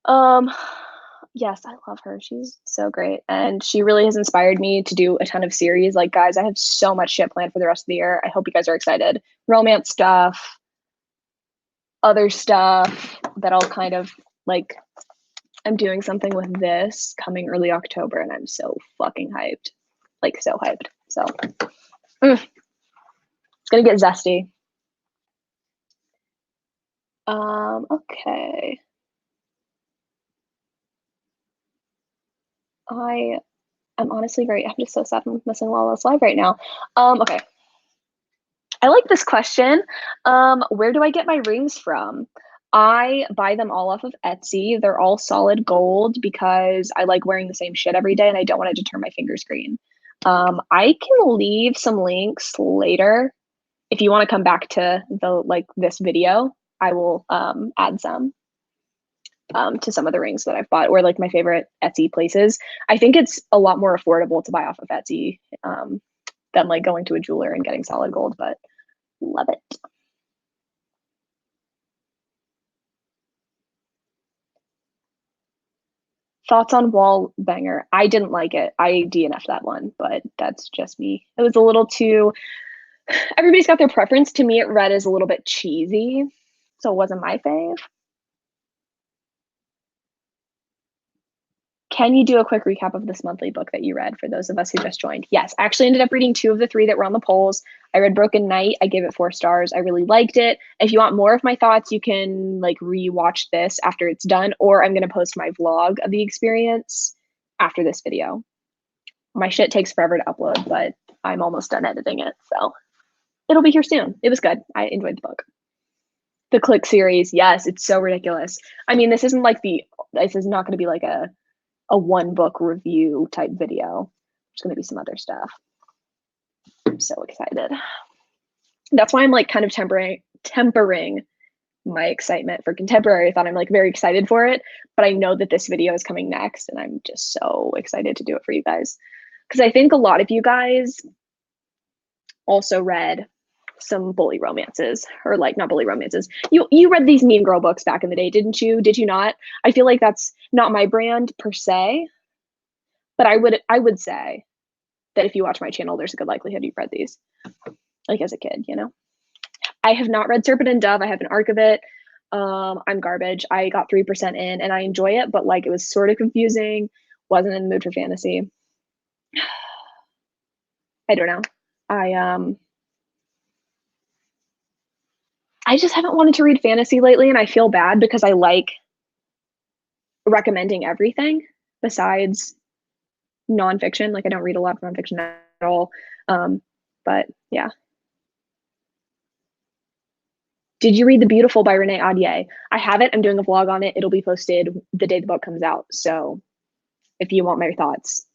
Um, yes, I love her. She's so great. And she really has inspired me to do a ton of series. Like, guys, I have so much shit planned for the rest of the year. I hope you guys are excited. Romance stuff, other stuff that I'll kind of like. I'm doing something with this coming early October, and I'm so fucking hyped. Like, so hyped. So, it's gonna get zesty. Okay. I am honestly I'm just so sad I'm missing Lala's live right now. Okay. I like this question. Where do I get my rings from? I buy them all off of Etsy. They're all solid gold because I like wearing the same shit every day and I don't want it to turn my fingers green. I can leave some links later if you want to come back to this video. I will add some to some of the rings that I've bought or like my favorite Etsy places. I think it's a lot more affordable to buy off of Etsy than like going to a jeweler and getting solid gold, but love it. Thoughts on Wall Banger? I didn't like it. I DNF'd that one, but that's just me. It was a little too. Everybody's got their preference. To me, it read as a little bit cheesy, so it wasn't my fave. Can you do a quick recap of this monthly book that you read for those of us who just joined? Yes, I actually ended up reading 2 of the 3 that were on the polls. I read Broken Night. I gave it 4 stars. I really liked it. If you want more of my thoughts, you can like rewatch this after it's done, or I'm going to post my vlog of the experience after this video. My shit takes forever to upload, but I'm almost done editing it, so it'll be here soon. It was good. I enjoyed the book. The Click series, yes, it's so ridiculous. I mean, this isn't like this is not going to be like a one book review type video. There's going to be some other stuff. I'm so excited. That's why I'm like kind of tempering my excitement for contemporary. I thought I'm like very excited for it, but I know that this video is coming next, and I'm just so excited to do it for you guys. Because I think a lot of you guys also read some bully romances, or like not bully romances. You read these Mean Girl books back in the day, didn't you? Did you not? I feel like that's not my brand per se, but I would say that if you watch my channel, there's a good likelihood you've read these, like as a kid, you know? I have not read Serpent and Dove. I have an arc of it. I'm garbage. I got 3% in and I enjoy it, but like it was sort of confusing. Wasn't in the mood for fantasy. I don't know. I just haven't wanted to read fantasy lately, and I feel bad because I like recommending everything besides nonfiction. Like I don't read a lot of nonfiction at all. But yeah. Did you read The Beautiful by Renee Ahdieh? I have it. I'm doing a vlog on it. It'll be posted the day the book comes out. So if you want my thoughts,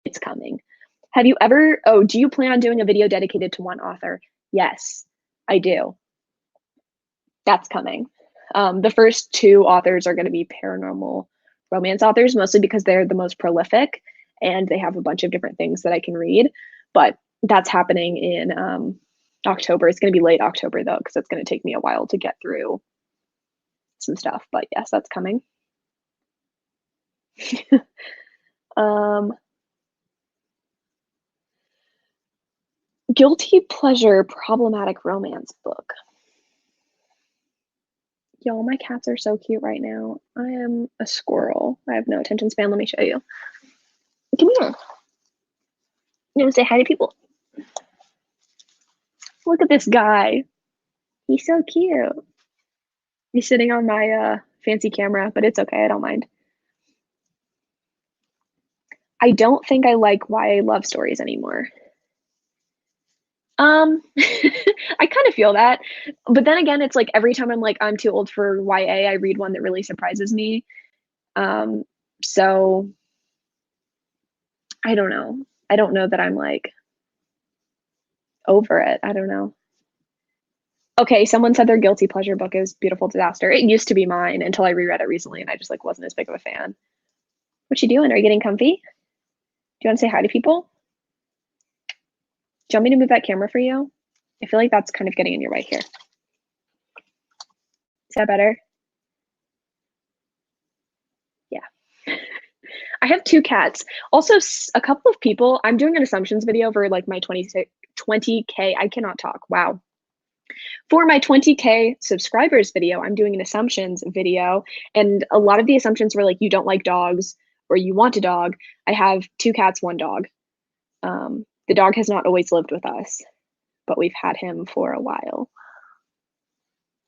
it's coming. Have you ever, do you plan on doing a video dedicated to one author? Yes, I do. That's coming. The first two authors are going to be paranormal romance authors, mostly because they're the most prolific and they have a bunch of different things that I can read. But that's happening in October. It's going to be late October though, because it's going to take me a while to get through some stuff. But yes, that's coming. Guilty pleasure problematic romance book. Y'all, my cats are so cute right now. I am a squirrel. I have no attention span. Let me show you. Come here. You want to say hi to people? Look at this guy. He's so cute. He's sitting on my fancy camera, but it's okay. I don't mind. I don't think I like YA love stories anymore. I kind of feel that, but then again, it's like every time I'm like, I'm too old for YA, I read one that really surprises me. So I don't know. I don't know that I'm like over it. I don't know. Okay, someone said their guilty pleasure book is Beautiful Disaster. It used to be mine until I reread it recently and I just like wasn't as big of a fan. What you doing? Are you getting comfy? Do you want to say hi to people? Do you want me to move that camera for you? I feel like that's kind of getting in your way here. Is that better? Yeah. I have 2 cats. Also, a couple of people, I'm doing an assumptions video for like my 20K, I cannot talk, wow. For my 20K subscribers video, I'm doing an assumptions video, and a lot of the assumptions were like, you don't like dogs, or you want a dog. I have 2 cats, 1 dog. The dog has not always lived with us, but we've had him for a while.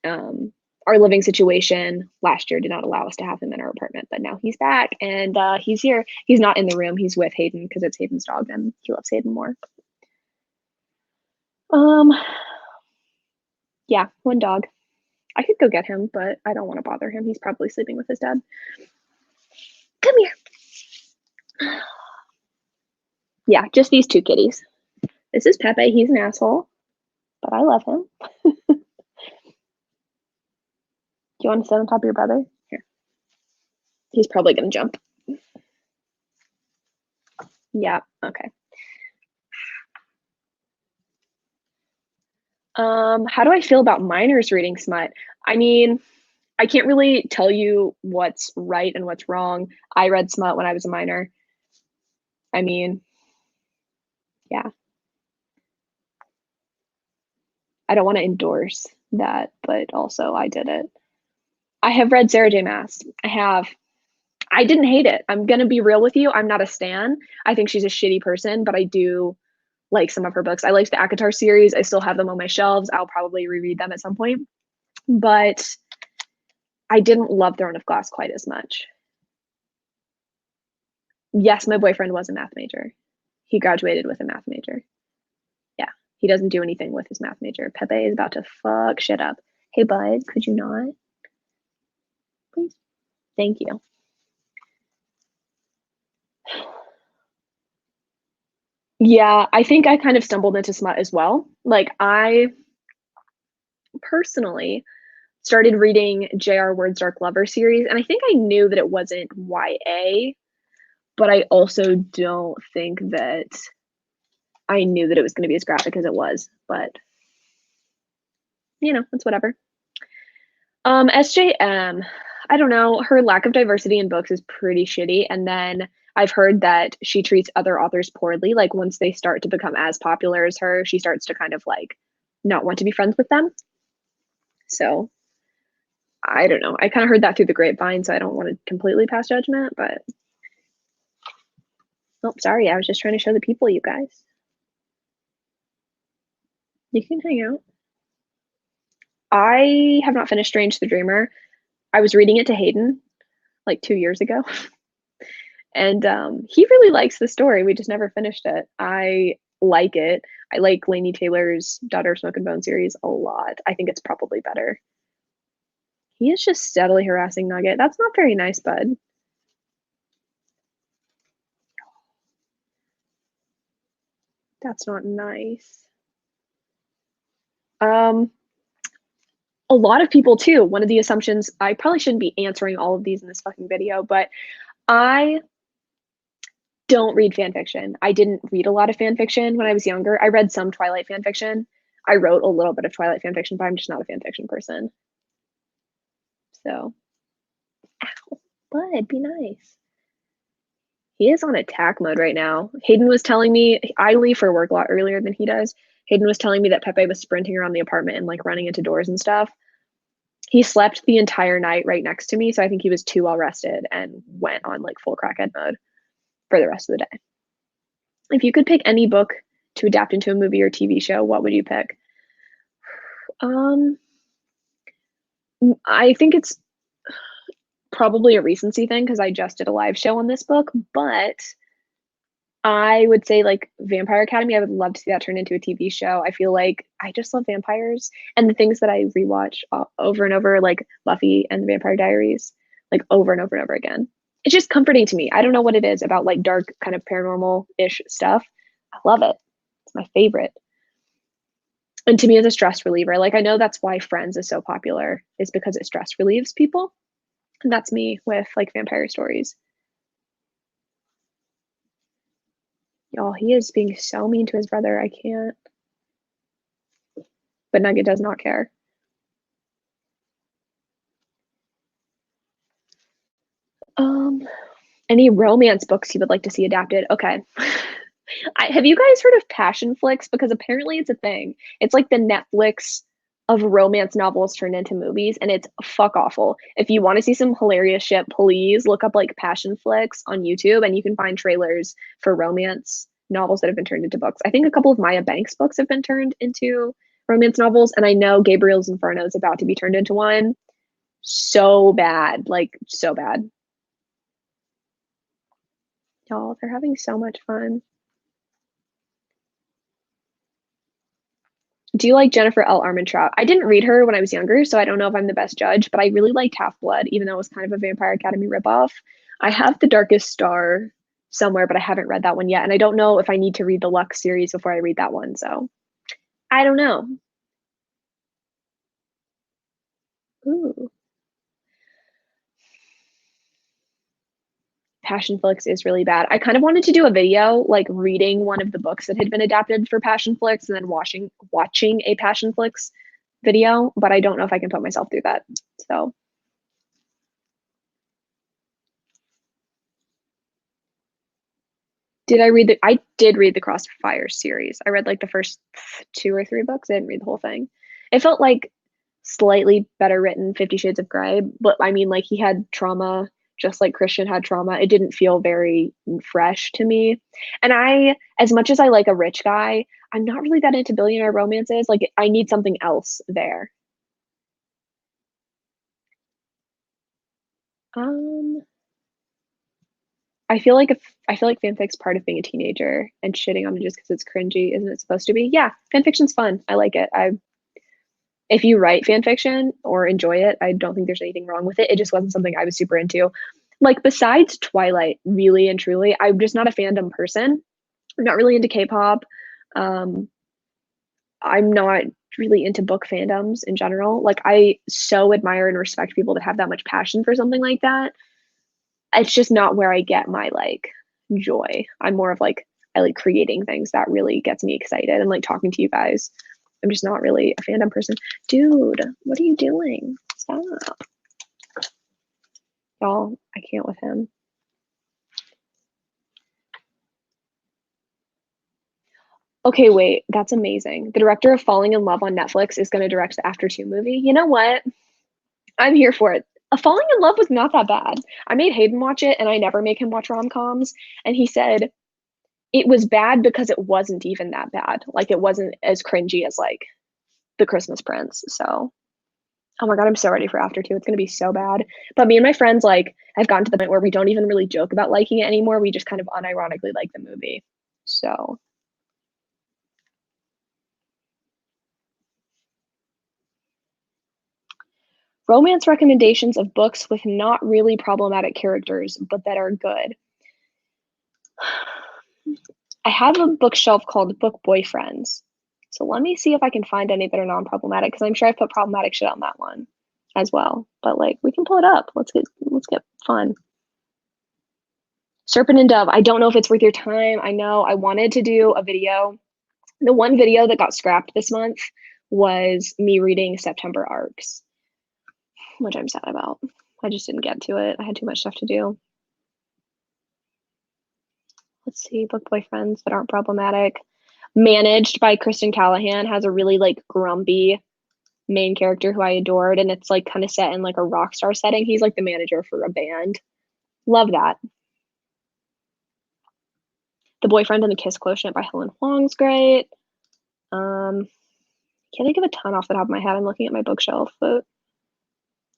Our living situation last year did not allow us to have him in our apartment, but now he's back and he's here. He's not in the room. He's with Hayden because it's Hayden's dog and he loves Hayden more. Yeah, 1 dog. I could go get him, but I don't want to bother him. He's probably sleeping with his dad. Come here. Yeah, just these 2 kitties. This is Pepe. He's an asshole, but I love him. Do you want to sit on top of your brother? Here. He's probably going to jump. Yeah, okay. How do I feel about minors reading smut? I mean, I can't really tell you what's right and what's wrong. I read smut when I was a minor. I mean, yeah. I don't want to endorse that, but also I did it. I have read Sarah J. Maas. I have. I didn't hate it. I'm gonna be real with you. I'm not a stan. I think she's a shitty person, but I do like some of her books. I liked the ACOTAR series. I still have them on my shelves. I'll probably reread them at some point. But I didn't love Throne of Glass quite as much. Yes, my boyfriend was a math major. He graduated with a math major. Yeah, he doesn't do anything with his math major. Pepe is about to fuck shit up. Hey, bud, could you not? Please. Thank you. Yeah, I think I kind of stumbled into smut as well. Like, I personally started reading J.R. Word's Dark Lover series, and I think I knew that it wasn't YA, but I also don't think that I knew that it was going to be as graphic as it was. But it's whatever. SJM, I don't know. Her lack of diversity in books is pretty shitty. And then I've heard that she treats other authors poorly. Like once they start to become as popular as her, she starts to kind of like not want to be friends with them. So I don't know. I kind of heard that through the grapevine, so I don't want to completely pass judgment, but oh, sorry. I was just trying to show the people, you guys. You can hang out. I have not finished Strange the Dreamer. I was reading it to Hayden like 2 years ago. And he really likes the story. We just never finished it. I like it. I like Laini Taylor's Daughter of Smoke and Bone series a lot. I think it's probably better. He is just steadily harassing Nugget. That's not very nice, bud. That's not nice. Um, a lot of people too. One of the assumptions, I probably shouldn't be answering all of these in this fucking video, but I don't read fan fiction. I didn't read a lot of fan fiction when I was younger. I read some Twilight fan fiction. I wrote a little bit of Twilight fan fiction, but I'm just not a fan fiction person. So, ow, bud, be nice. He is on attack mode right now. Hayden was telling me I leave for work a lot earlier than he does. Hayden was telling me that Pepe was sprinting around the apartment and like running into doors and stuff. He slept the entire night right next to me, so I think he was too well rested and went on like full crackhead mode for the rest of the day. If you could pick any book to adapt into a movie or TV show, what would you pick? Um, I think it's probably a recency thing because I just did a live show on this book, but I would say like Vampire Academy. I would love to see that turn into a TV show. I feel like I just love vampires and the things that I rewatch over and over, like Buffy and the Vampire Diaries, like over and over and over again. It's just comforting to me. I don't know what it is about like dark kind of paranormal ish stuff. I love it. It's my favorite. And to me, as a stress reliever, like I know that's why Friends is so popular, is because it stress relieves people. And that's me with like vampire stories. Y'all, he is being so mean to his brother. I can't. But Nugget does not care. Um, any romance books you would like to see adapted? Okay. Have you guys heard of passion flicks? Because apparently it's a thing. It's like the Netflix of romance novels turned into movies, and it's fuck awful. If you want to see some hilarious shit, please look up like passion flicks on YouTube, and you can find trailers for romance novels that have been turned into books. I think a couple of Maya Banks books have been turned into romance novels, and I know Gabriel's Inferno is about to be turned into one. So bad, like so bad. Y'all, they're having so much fun. Do you like Jennifer L. Armentrout? I didn't read her when I was younger, so I don't know if I'm the best judge, but I really liked Half Blood, even though it was kind of a Vampire Academy ripoff. I have The Darkest Star somewhere, but I haven't read that one yet. And I don't know if I need to read the Lux series before I read that one. So I don't know. Ooh. Passion Flicks is really bad. I kind of wanted to do a video like reading one of the books that had been adapted for Passion Flicks and then watching a Passion Flicks video, but I don't know if I can put myself through that. So I did read the Crossfire series. I read like the first 2 or 3 books. I didn't read the whole thing. It felt like slightly better written 50 Shades of Grey, but I mean like he had trauma just like Christian had trauma. It didn't feel very fresh to me. And as much as I like a rich guy, I'm not really that into billionaire romances. Like I need something else there. Um I feel like fanfic's part of being a teenager and shitting on it just because it's cringy, isn't it supposed to be? Yeah, fanfiction's fun. I like it. If you write fan fiction or enjoy it, I don't think there's anything wrong with it. It just wasn't something I was super into. Like, besides Twilight, really and truly, I'm just not a fandom person. I'm not really into K-pop. Um, I'm not really into book fandoms in general. Like, I so admire and respect people that have that much passion for something like that. It's just not where I get my, like, joy. I'm more of, like, I like creating things. That really gets me excited, and, like, talking to you guys. I'm just not really a fandom person. Dude, what are you doing? Stop. Y'all, I can't with him. Okay, wait, that's amazing. The director of Falling in Love on Netflix is gonna direct the After Two movie. You know what? I'm here for it. A Falling in Love was not that bad. I made Hayden watch it, and I never make him watch rom-coms, and he said it was bad because it wasn't even that bad. Like, it wasn't as cringy as, like, The Christmas Prince, so oh my god, I'm so ready for After Two. It's gonna be so bad. But me and my friends, like, have gotten to the point where we don't even really joke about liking it anymore. We just kind of unironically like the movie. So, romance recommendations of books with not really problematic characters, but that are good. I have a bookshelf called Book Boyfriends. So let me see if I can find any that are non-problematic, because I'm sure I put problematic shit on that one as well. But like, we can pull it up. Let's get fun. Serpent and Dove. I don't know if it's worth your time. I know I wanted to do a video. The one video that got scrapped this month was me reading September Arcs, which I'm sad about. I just didn't get to it. I had too much stuff to do. Let's see, book boyfriends that aren't problematic. Managed by Kristen Callahan has a really like grumpy main character who I adored, and it's like kind of set in like a rock star setting. He's like the manager for a band. Love that. The Boyfriend and the Kiss Quotient by Helen Huang's great. Can't think of a ton off the top of my head. I'm looking at my bookshelf, but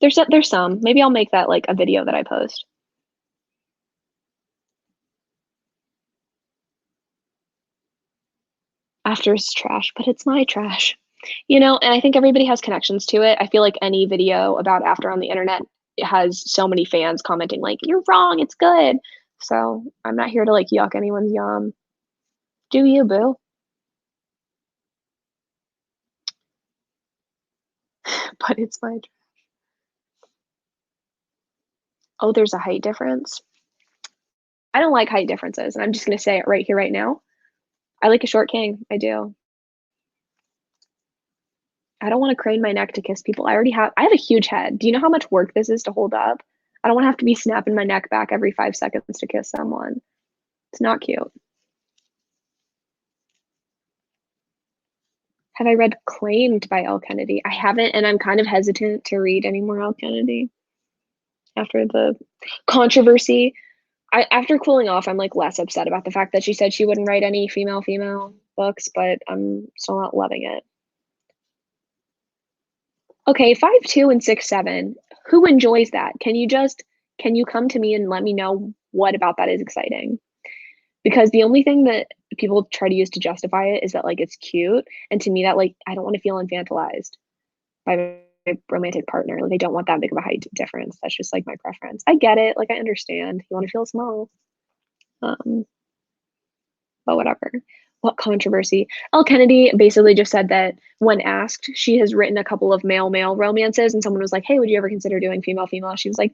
there's some. Maybe I'll make that like a video that I post. After is trash, but it's my trash. You know, and I think everybody has connections to it. I feel like any video about After on the internet has so many fans commenting like, "You're wrong, it's good." So I'm not here to like yuck anyone's yum. Do you, boo? But it's my. Oh, there's a height difference. I don't like height differences, and I'm just gonna say it right here, right now. I like a short king. I do. I don't want to crane my neck to kiss people. I have a huge head. Do you know how much work this is to hold up? I don't want to have to be snapping my neck back every 5 seconds to kiss someone. It's not cute. Have I read Claimed by Elle Kennedy? I haven't, and I'm kind of hesitant to read any more Elle Kennedy after the controversy. After cooling off, I'm like less upset about the fact that she said she wouldn't write any female books, but I'm still not loving it. Okay, 5'2" and 6'7". Who enjoys that? Can you come to me and let me know what about that is exciting? Because the only thing that people try to use to justify it is that like it's cute, and to me that like I don't want to feel infantilized by my romantic partner. Like I don't want that big of a height difference. That's just like my preference. I get it. Like I understand. You want to feel small. Um, but whatever. What controversy? Elle Kennedy basically just said that when asked, she has written a couple of male romances, and someone was like, "Hey, would you ever consider doing female?" She was like,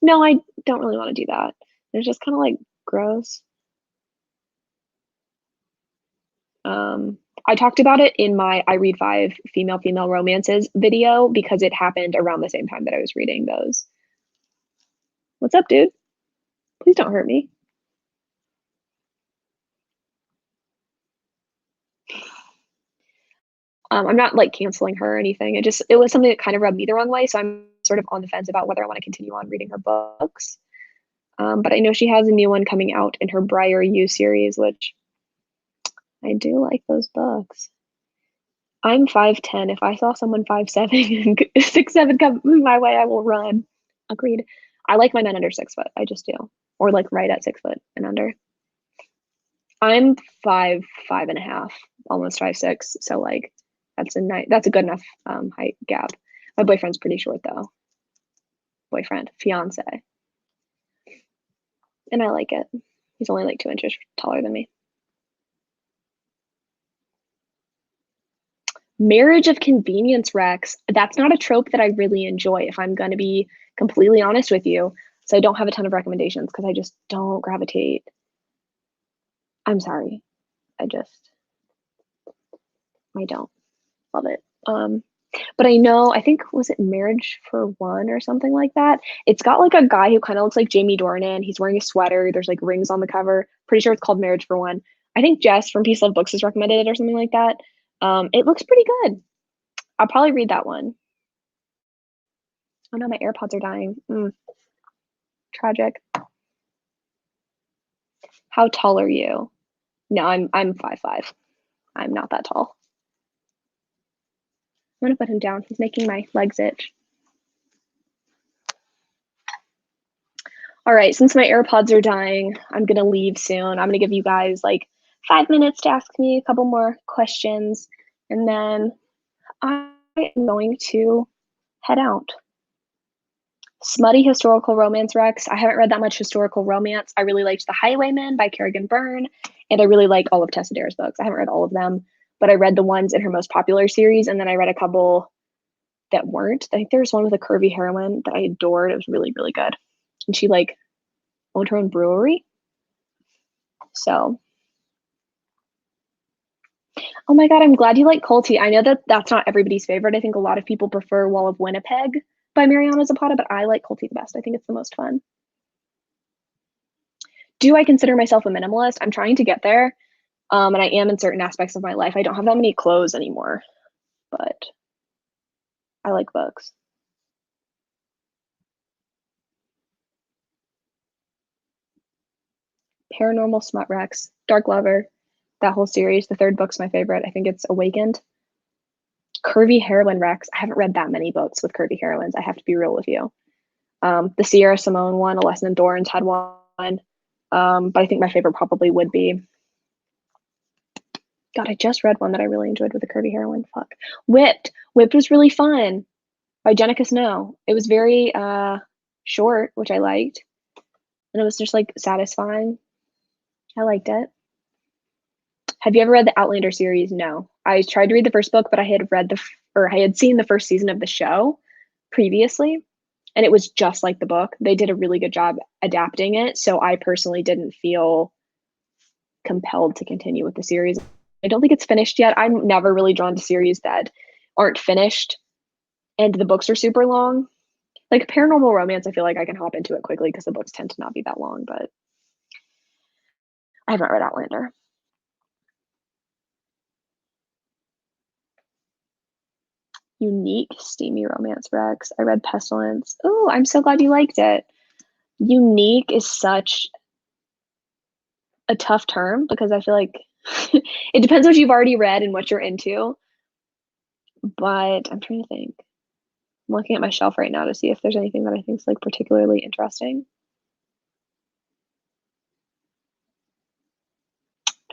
"No, I don't really want to do that." It's just kind of like gross. I talked about it in my I read five female romances video because it happened around the same time that I was reading those. What's up, dude? Please don't hurt me. I'm not like canceling her or anything. It was something that kind of rubbed me the wrong way. So I'm sort of on the fence about whether I want to continue on reading her books. But I know she has a new one coming out in her Briar U series, which I do like those books. I'm 5'10". If I saw someone 5'7" and 6'7" come my way, I will run. Agreed. I like my men under 6 foot. I just do. Or like right at 6 foot and under. I'm 5'5.5", almost 5'6". So like that's a good enough height gap. My boyfriend's pretty short though. Boyfriend, fiance. And I like it. He's only like 2 inches taller than me. Marriage of convenience, Rex. That's not a trope that I really enjoy, if I'm going to be completely honest with you. So I don't have a ton of recommendations because I just don't gravitate. I'm sorry. I don't love it. But I think, was it Marriage for One or something like that? It's got like a guy who kind of looks like Jamie Dornan. He's wearing a sweater. There's like rings on the cover. Pretty sure it's called Marriage for One. I think Jess from Peace Love Books has recommended it or something like that. It looks pretty good. I'll probably read that one. Oh no, my AirPods are dying. Tragic. How tall are you? No, I'm 5'5". I'm not that tall. I'm gonna put him down. He's making my legs itch. All right, since my AirPods are dying, I'm gonna leave soon. I'm gonna give you guys like 5 minutes to ask me a couple more questions, and then I am going to head out. Smutty historical romance, Rex. I haven't read that much historical romance. I really liked The Highwayman by Kerrigan Byrne, and I really like all of Tessa Dare's books. I haven't read all of them, but I read the ones in her most popular series, and then I read a couple that weren't. I think there was one with a curvy heroine that I adored. It was really, really good. And she like owned her own brewery. So, oh my God, I'm glad you like Colty. I know that that's not everybody's favorite. I think a lot of people prefer Wall of Winnipeg by Mariana Zapata, but I like Colty the best. I think it's the most fun. Do I consider myself a minimalist? I'm trying to get there. And I am in certain aspects of my life. I don't have that many clothes anymore, but I like books. Paranormal Smut Rex, Dark Lover, that whole series. The third book's my favorite. I think it's Awakened. Curvy Heroine Rex. I haven't read that many books with curvy heroines. I have to be real with you. The Sierra Simone one, A Lesson in Thorns, had one. But I think my favorite probably would be, God, I just read one that I really enjoyed with a curvy heroine. Fuck. Whipped. Whipped was really fun by Jenica Snow. It was very short, which I liked. And it was just like satisfying. I liked it. Have you ever read the Outlander series? No. I tried to read the first book, but I had seen the first season of the show previously, and it was just like the book. They did a really good job adapting it, so I personally didn't feel compelled to continue with the series. I don't think it's finished yet. I'm never really drawn to series that aren't finished and the books are super long. Like paranormal romance, I feel like I can hop into it quickly because the books tend to not be that long, but I haven't read Outlander. Unique, steamy romance, Rex. I read Pestilence. Oh, I'm so glad you liked it. Unique is such a tough term because I feel like it depends what you've already read and what you're into. But I'm trying to think. I'm looking at my shelf right now to see if there's anything that I think is like particularly interesting.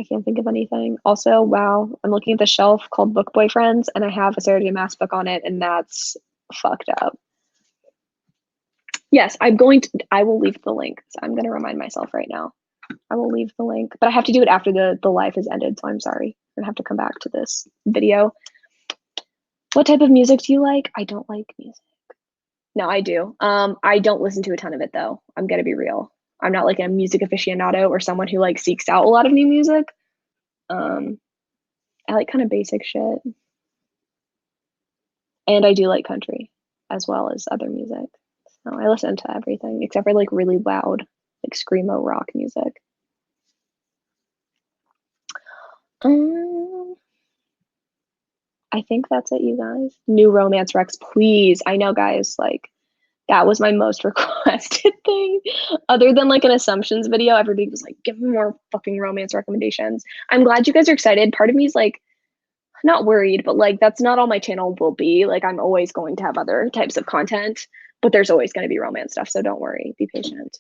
I can't think of anything. Also, wow, I'm looking at the shelf called Book Boyfriends, and I have a Sarah J. Maas book on it, and that's fucked up. Yes, I will leave the link. So I'm going to remind myself right now. I will leave the link, but I have to do it after the live has ended, so I'm sorry. I'm going to have to come back to this video. What type of music do you like? I don't like music. No, I do. I don't listen to a ton of it, though. I'm going to be real. I'm not like a music aficionado or someone who like seeks out a lot of new music. I like kind of basic shit. And I do like country as well as other music. So I listen to everything except for like really loud, like screamo rock music. I think that's it, you guys. New romance Rex, please. I know, guys, like that was my most requested thing. Other than like an assumptions video, everybody was like, give me more fucking romance recommendations. I'm glad you guys are excited. Part of me is like, not worried, but like that's not all my channel will be. Like I'm always going to have other types of content, but there's always going to be romance stuff. So don't worry, be patient.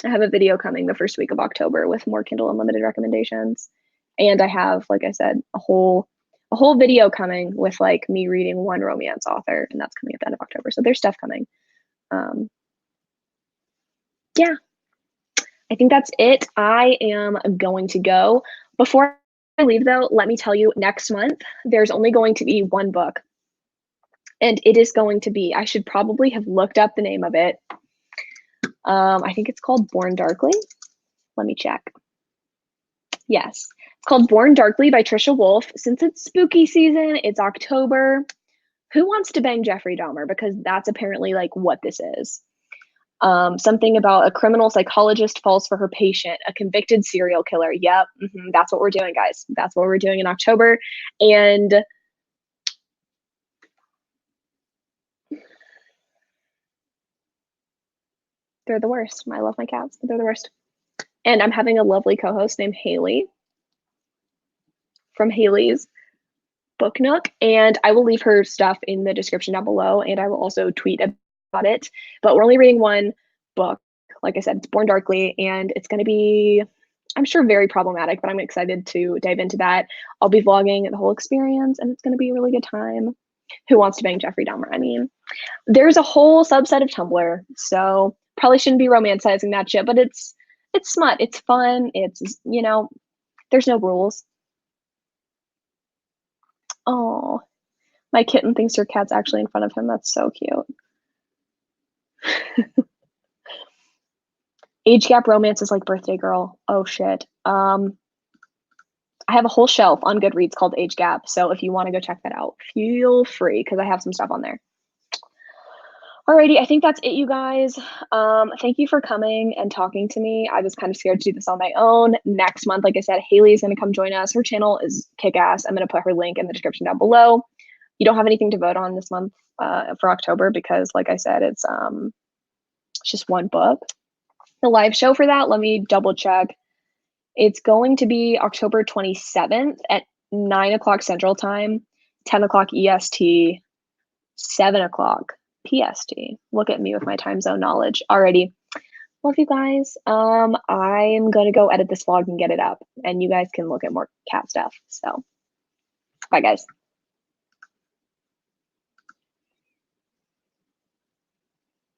I have a video coming the first week of October with more Kindle Unlimited recommendations. And I have, like I said, a whole a whole video coming with like me reading one romance author, and that's coming at the end of October. So there's stuff coming. Um, yeah, I think that's it. I am going to go. Before I leave, though, let me tell you, next month there's only going to be one book, and it is going to be. I should probably have looked up the name of it. I think it's called Born Darkly. Let me check. Yes, it's called Born Darkly by Trisha Wolfe. Since it's spooky season, it's October. Who wants to bang Jeffrey Dahmer? Because that's apparently like what this is. Something about a criminal psychologist falls for her patient, a convicted serial killer. Yep, that's what we're doing, guys. That's what we're doing in October. And they're the worst. I love my cats, but they're the worst. And I'm having a lovely co-host named Haley from Haley's Book Nook, and I will leave her stuff in the description down below, and I will also tweet about it. But we're only reading one book. Like I said, it's Born Darkly, and it's going to be, I'm sure, very problematic, but I'm excited to dive into that. I'll be vlogging the whole experience, and it's going to be a really good time. Who wants to bang Jeffrey Dahmer? I mean, there's a whole subset of Tumblr, so probably shouldn't be romanticizing that shit, but it's smut, it's fun, it's, you know, there's no rules. Oh, my kitten thinks your cat's actually in front of him. That's so cute. Age gap romance is like Birthday Girl. Oh shit. I have a whole shelf on Goodreads called Age Gap, so if you want to go check that out, feel free because I have some stuff on there. Alrighty, I think that's it, you guys. Thank you for coming and talking to me. I was kind of scared to do this on my own. Next month, like I said, Haley's going to come join us. Her channel is kick-ass. I'm going to put her link in the description down below. You don't have anything to vote on this month for October because, like I said, it's just one book. The live show for that, let me double check. It's going to be October 27th at 9 o'clock Central Time, 10 o'clock EST, 7 o'clock PST. Look at me with my time zone knowledge already. Love you guys. I'm going to go edit this vlog and get it up, and you guys can look at more cat stuff. So, bye, guys.